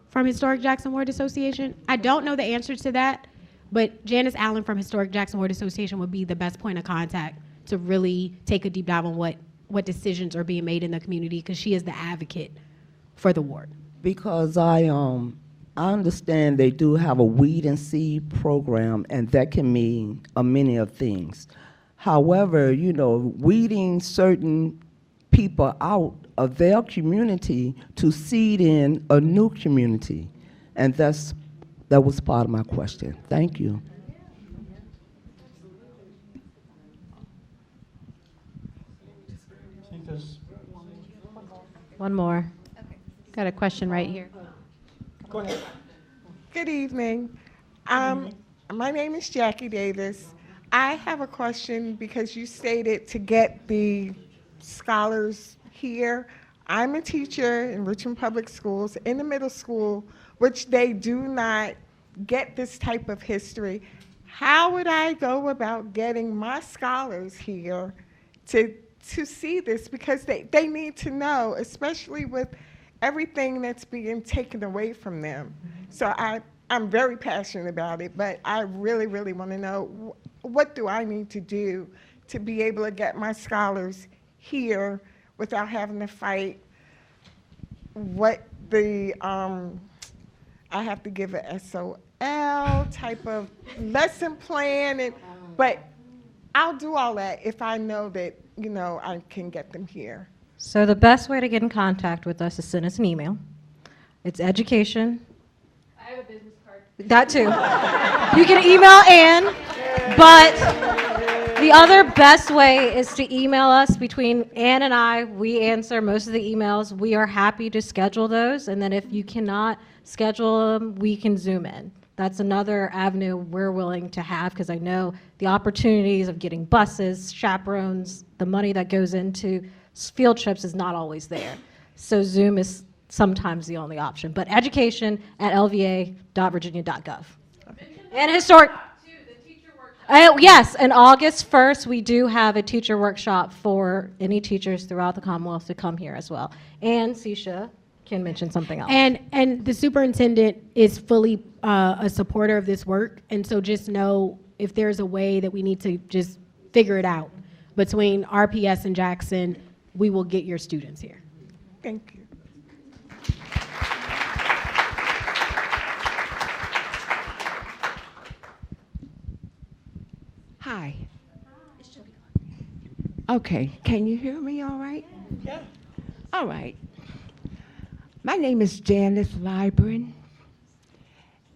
From Historic Jackson Ward Association? I don't know the answer to that, but Janice Allen from Historic Jackson Ward Association would be the best point of contact to really take a deep dive on what decisions are being made in the community, because she is the advocate for the ward. Because I understand they do have a weed and seed program, and that can mean many of things. However, weeding certain people out of their community to seed in a new community, and that was part of my question. Thank you. One more. Got a question right here. Go ahead. Good evening. My name is Jackie Davis. I have a question because you stated to get the scholars here, I'm a teacher in Richmond Public Schools in the middle school, which they do not get this type of history. How would I go about getting my scholars here to see this? Because they need to know, especially with everything that's being taken away from them. So I'm very passionate about it, but I really, really want to know what do I need to do to be able to get my scholars here without having to fight what the, I have to give a SOL type of lesson plan, but I'll do all that if I know that, I can get them here. So the best way to get in contact with us is send us an email. It's education. I have a business card. That too. You can email Ann, but the other best way is to email us. Between Ann and I, we answer most of the emails. We are happy to schedule those, and then if you cannot schedule them, we can Zoom in. That's another avenue we're willing to have, because I know the opportunities of getting buses, chaperones, the money that goes into field trips is not always there. So Zoom is sometimes the only option. But education at lva.virginia.gov. And historic. Yes, and August 1st, we do have a teacher workshop for any teachers throughout the Commonwealth to come here as well. And Sisha can mention something else. And the superintendent is fully a supporter of this work, and so just know if there's a way that we need to just figure it out between RPS and Jackson, we will get your students here. Thank you. Hi. Okay, can you hear me all right? Yeah. All right. My name is Janice Libran,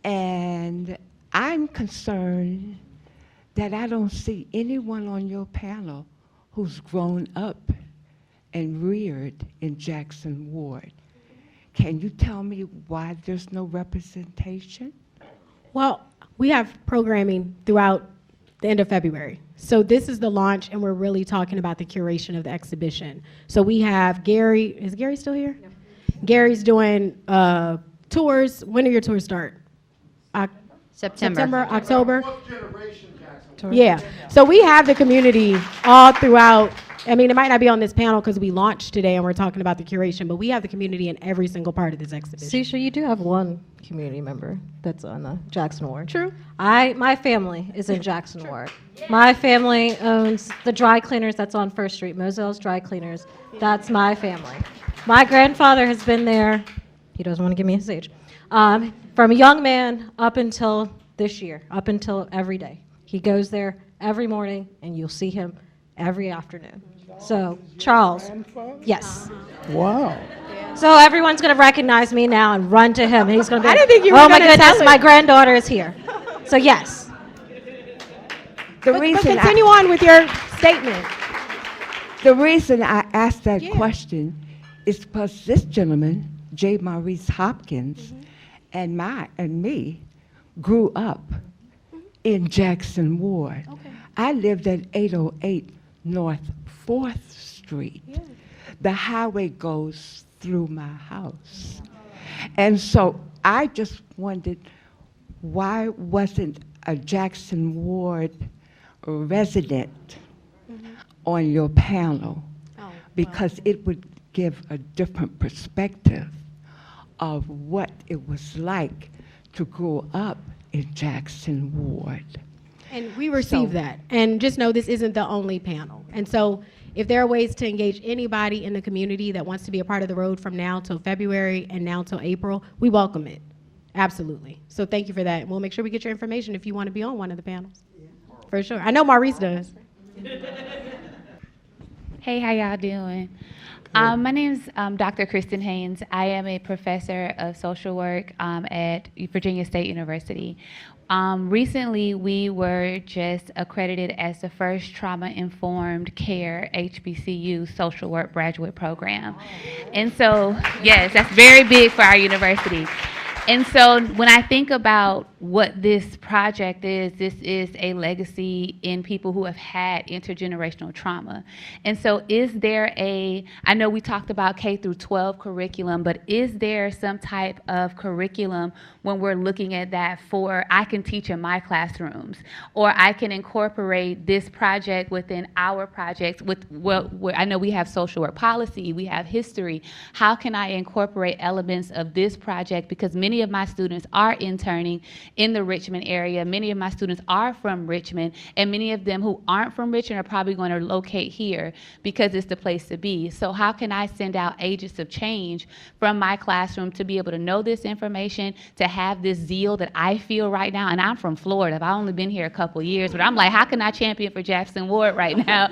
and I'm concerned that I don't see anyone on your panel who's grown up and reared in Jackson Ward. Can you tell me why there's no representation? Well, we have programming throughout the end of February. So this is the launch, and we're really talking about the curation of the exhibition. So we have Gary. Is Gary still here? No. Gary's doing tours. When do your tours start? September, October? Yeah. So we have the community all throughout. I mean, it might not be on this panel because we launched today and we're talking about the curation, but we have the community in every single part of this exhibition. Sisha, you do have one community member that's on the Jackson Ward. True. My family is in Jackson Ward. My family owns the dry cleaners that's on First Street, Moselle's Dry Cleaners. That's my family. My grandfather has been there. He doesn't want to give me his age. From a young man up until this year, up until every day. He goes there every morning, and you'll see him every afternoon. So, Charles, yes. Wow. So everyone's going to recognize me now and run to him. And he's going to be I like, didn't think you were oh my gonna goodness, tell my it." granddaughter is here. So yes. But continue on with your statement. The reason I asked that question is because this gentleman, J. Maurice Hopkins, and me grew up in Jackson Ward. I lived at 808 North 4th Street. The highway goes through my house. And so I just wondered, why wasn't a Jackson Ward resident on your panel? Because it would give a different perspective of what it was like to grow up in Jackson Ward. And we receive that. And just know this isn't the only panel. And so if there are ways to engage anybody in the community that wants to be a part of the road from now till February and now till April, we welcome it. Absolutely. So thank you for that. We'll make sure we get your information if you want to be on one of the panels. For sure. I know Maurice does. Hey, how y'all doing? My name is Dr. Kristen Haynes. I am a professor of social work at Virginia State University. Recently, we were just accredited as the first trauma-informed care HBCU social work graduate program. And so, yes, that's very big for our university. And so when I think about what this project is, this is a legacy in people who have had intergenerational trauma. And so is there I know we talked about K through 12 curriculum, but is there some type of curriculum when we're looking at that for I can teach in my classrooms, or I can incorporate this project within our projects I know we have social work policy, we have history. How can I incorporate elements of this project? Because many of my students are interning in the Richmond area. Many of my students are from Richmond, and many of them who aren't from Richmond are probably going to locate here because it's the place to be. So how can I send out agents of change from my classroom to be able to know this information, to have this zeal that I feel right now? And I'm from Florida. I've only been here a couple years, but I'm like, how can I champion for Jackson Ward right now?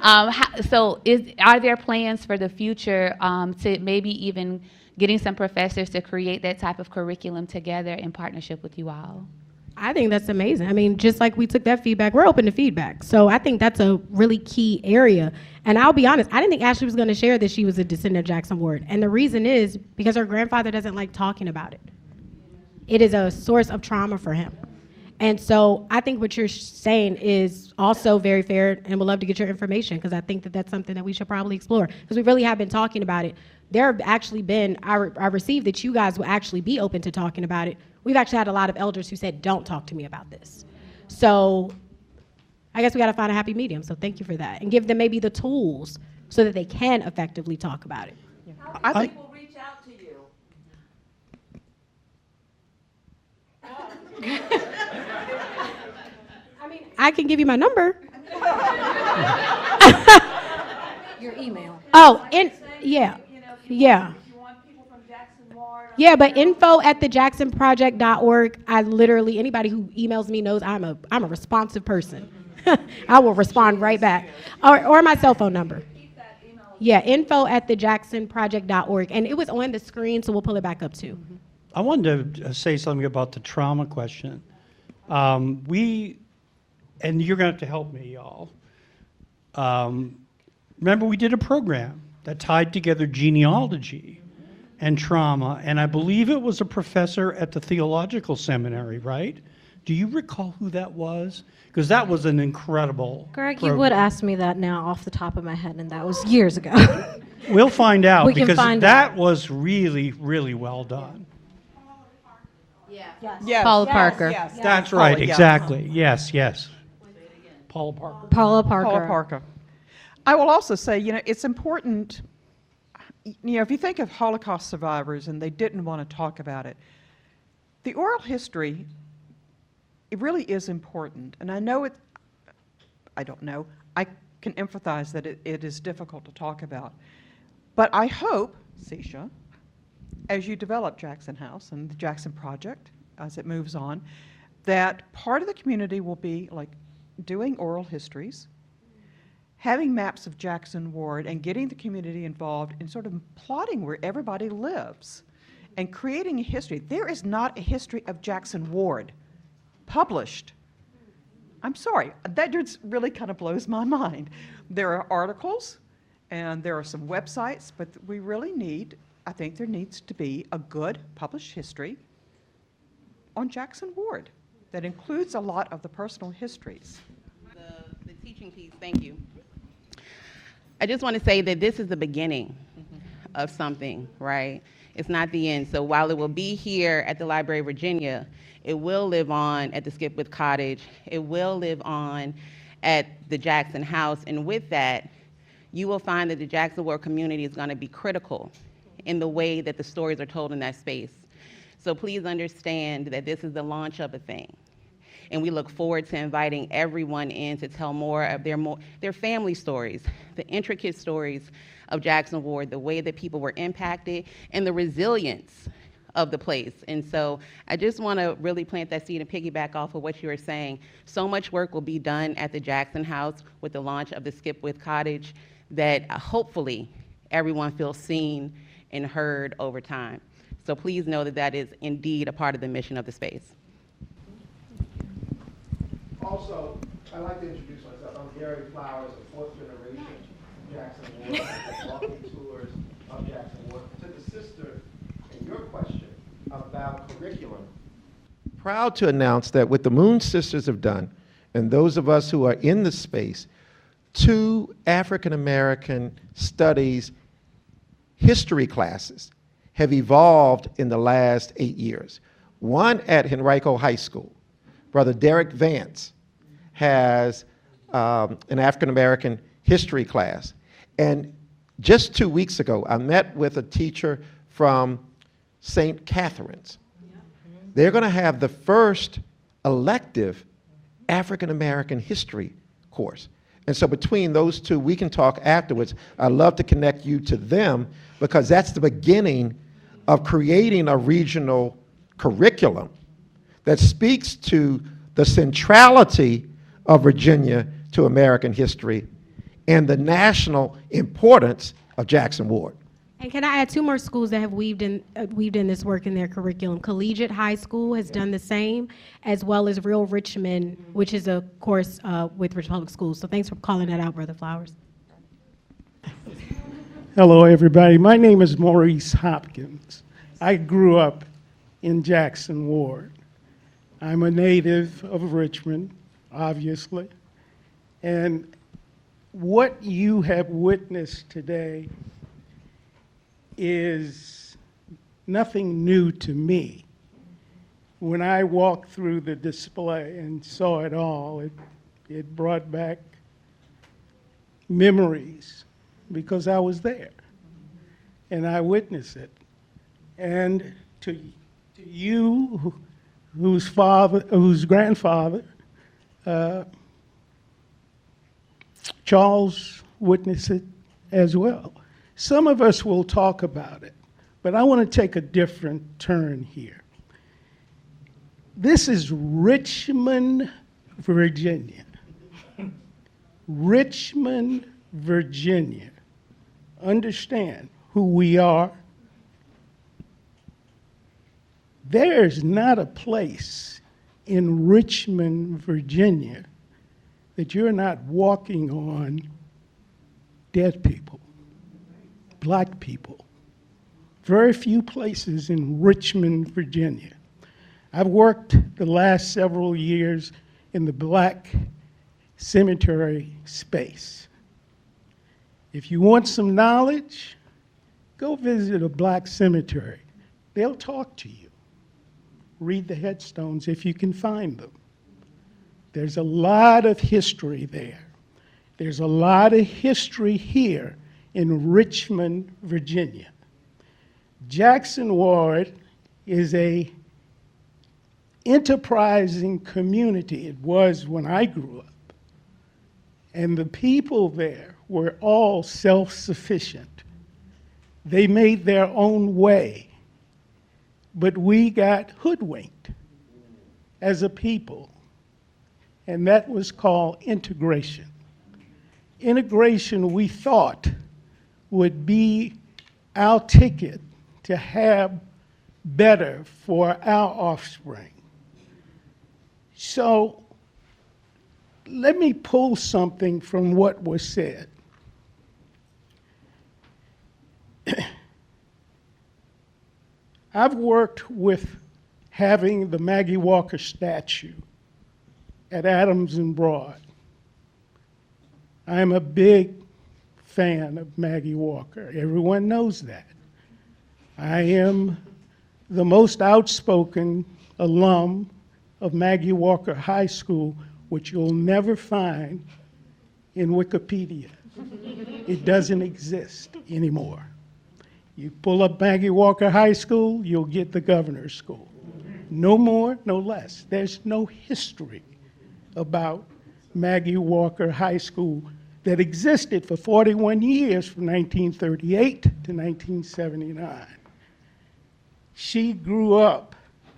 Are there plans for the future to maybe even getting some professors to create that type of curriculum together in partnership with you all? I think that's amazing. I mean, just like we took that feedback, we're open to feedback. So I think that's a really key area. And I'll be honest, I didn't think Ashley was going to share that she was a descendant of Jackson Ward. And the reason is because her grandfather doesn't like talking about it. It is a source of trauma for him. And so I think what you're saying is also very fair, and would love to get your information, because I think that that's something that we should probably explore, because we really have been talking about it. There have actually been, I received that you guys will actually be open to talking about it. We've actually had a lot of elders who said, don't talk to me about this. So I guess we got to find a happy medium. So thank you for that. And give them maybe the tools so that they can effectively talk about it. Yeah. I think People reach out to you. I can give you my number. Your email. Oh, yeah. Yeah, but info@thejacksonproject.org. I literally, anybody who emails me knows I'm a responsive person. I will respond right back. Or my cell phone number. Yeah, info@thejacksonproject.org. And it was on the screen, so we'll pull it back up too. I wanted to say something about the trauma question. And you're going to have to help me, y'all. Remember, we did a program that tied together genealogy and trauma, and I believe it was a professor at the theological seminary, right? Do you recall who that was? Because that was an incredible Greg, program. you would ask me that now off the top of my head, and that was years ago. We'll find out, We can because find that was really, really well done. yes, Paula yes, Parker. yes. That's Paula, right, yes. exactly. Yes, yes. Paula Parker. Paula Parker. Paula Parker. I will also say, it's important, if you think of Holocaust survivors and they didn't want to talk about it, the oral history, it really is important. And I know I don't know, I can empathize that it is difficult to talk about. But I hope, Sisha, as you develop Jackson House and the Jackson Project, as it moves on, that part of the community will be like doing oral histories, having maps of Jackson Ward, and getting the community involved in sort of plotting where everybody lives and creating a history. There is not a history of Jackson Ward published. I'm sorry, that just really kind of blows my mind. There are articles and there are some websites, but we really I think there needs to be a good published history on Jackson Ward that includes a lot of the personal histories. The teaching piece, thank you. I just want to say that this is the beginning of something, right? It's not the end. So while it will be here at the Library of Virginia, it will live on at the Skipwith Cottage. It will live on at the Jackson House. And with that, you will find that the Jackson Ward community is going to be critical in the way that the stories are told in that space. So please understand that this is the launch of a thing. And we look forward to inviting everyone in to tell more of their family stories, the intricate stories of Jackson Ward, the way that people were impacted, and the resilience of the place. And so I just want to really plant that seed and piggyback off of what you were saying. So much work will be done at the Jackson House with the launch of the Skipwith Cottage that hopefully everyone feels seen and heard over time. So please know that that is indeed a part of the mission of the space. Also, I'd like to introduce myself. I'm Gary Flowers, a fourth generation Jackson Ward, walking tours of Jackson Ward. To the sister, in your question, about curriculum. Proud to announce that what the Moon Sisters have done, and those of us who are in the space, 2 African American studies history classes have evolved in the last 8 years. One at Henrico High School. Brother Derek Vance has an African American history class. And just 2 weeks ago, I met with a teacher from St. Catherine's. They're going to have the first elective African American history course. And so between those two, we can talk afterwards. I'd love to connect you to them because that's the beginning of creating a regional curriculum that speaks to the centrality of Virginia to American history and the national importance of Jackson Ward. And can I add 2 more schools that have weaved in this work in their curriculum? Collegiate High School has done the same, as well as Real Richmond, which is a course with Richmond Public Schools. So thanks for calling that out, Brother Flowers. Hello, everybody. My name is Maurice Hopkins. I grew up in Jackson Ward. I'm a native of Richmond, obviously. And what you have witnessed today is nothing new to me. When I walked through the display and saw it all, it brought back memories because I was there and I witnessed it. And to you, whose grandfather, Charles, witnessed it as well. Some of us will talk about it, but I want to take a different turn here. This is Richmond, Virginia. Richmond, Virginia. Understand who we are. There's not a place in Richmond, Virginia that you're not walking on dead people, black people. Very few places in Richmond, Virginia. I've worked the last several years in the black cemetery space. If you want some knowledge, go visit a black cemetery. They'll talk to you. Read the headstones if you can find them. There's a lot of history there. There's a lot of history here in Richmond, Virginia. Jackson Ward is a enterprising community. It was when I grew up. And the people there were all self-sufficient. They made their own way. But we got hoodwinked as a people. And that was called integration. Integration, we thought, would be our ticket to have better for our offspring. So let me pull something from what was said. I've worked with having the Maggie Walker statue at Adams and Broad. I'm a big fan of Maggie Walker. Everyone knows that. I am the most outspoken alum of Maggie Walker High School, which you'll never find in Wikipedia. It doesn't exist anymore. You pull up Maggie Walker High School, you'll get the governor's school. No more, no less. There's no history about Maggie Walker High School that existed for 41 years from 1938 to 1979. She grew up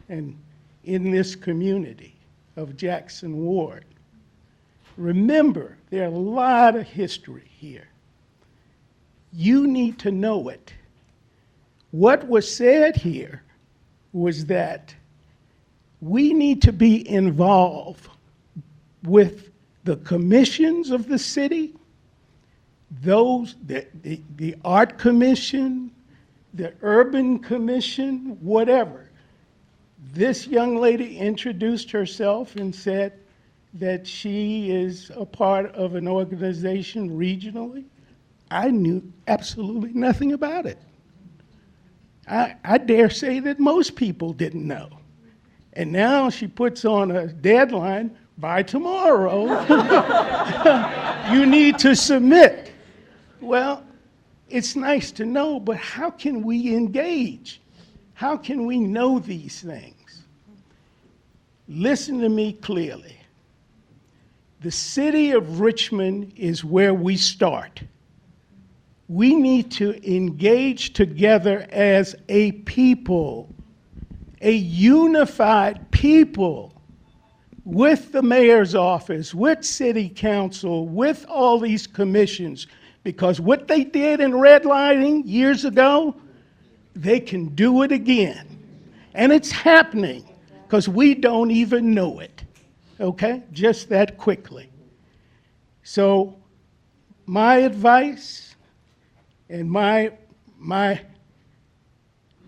in this community of Jackson Ward. Remember, there's a lot of history here. You need to know it. What was said here was that we need to be involved with the commissions of the city, the art commission, the urban commission, whatever. This young lady introduced herself and said that she is a part of an organization regionally. I knew absolutely nothing about it. I dare say that most people didn't know. And now she puts on a deadline, by tomorrow, you need to submit. Well, it's nice to know, but how can we engage? How can we know these things? Listen to me clearly. The city of Richmond is where we start. We need to engage together as a people, a unified people, with the mayor's office, with city council, with all these commissions, because what they did in redlining years ago, they can do it again. And it's happening because we don't even know it, okay? Just that quickly. So my advice and my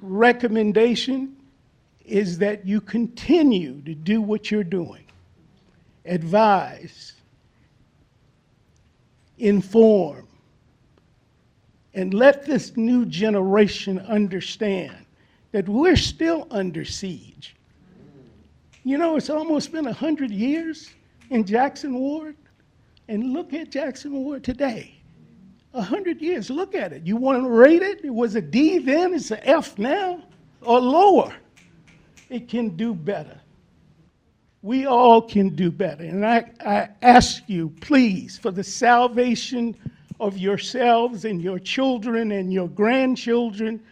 recommendation is that you continue to do what you're doing. Advise, inform, and let this new generation understand that we're still under siege. You know, it's almost been 100 years in Jackson Ward, and look at Jackson Ward today. 100 years, look at it. You want to rate it? It was a D then, it's an F now, or lower. It can do better. We all can do better. And I ask you, please, for the salvation of yourselves and your children and your grandchildren,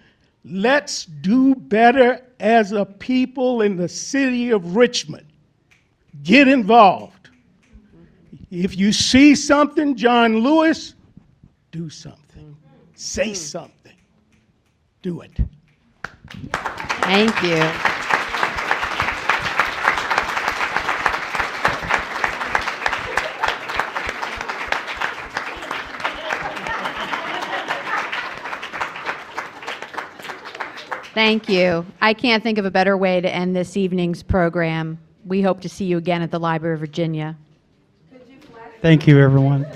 let's do better as a people in the city of Richmond. Get involved. If you see something, John Lewis, do something. Say something. Do it. Thank you. Thank you. I can't think of a better way to end this evening's program. We hope to see you again at the Library of Virginia. Thank you, everyone.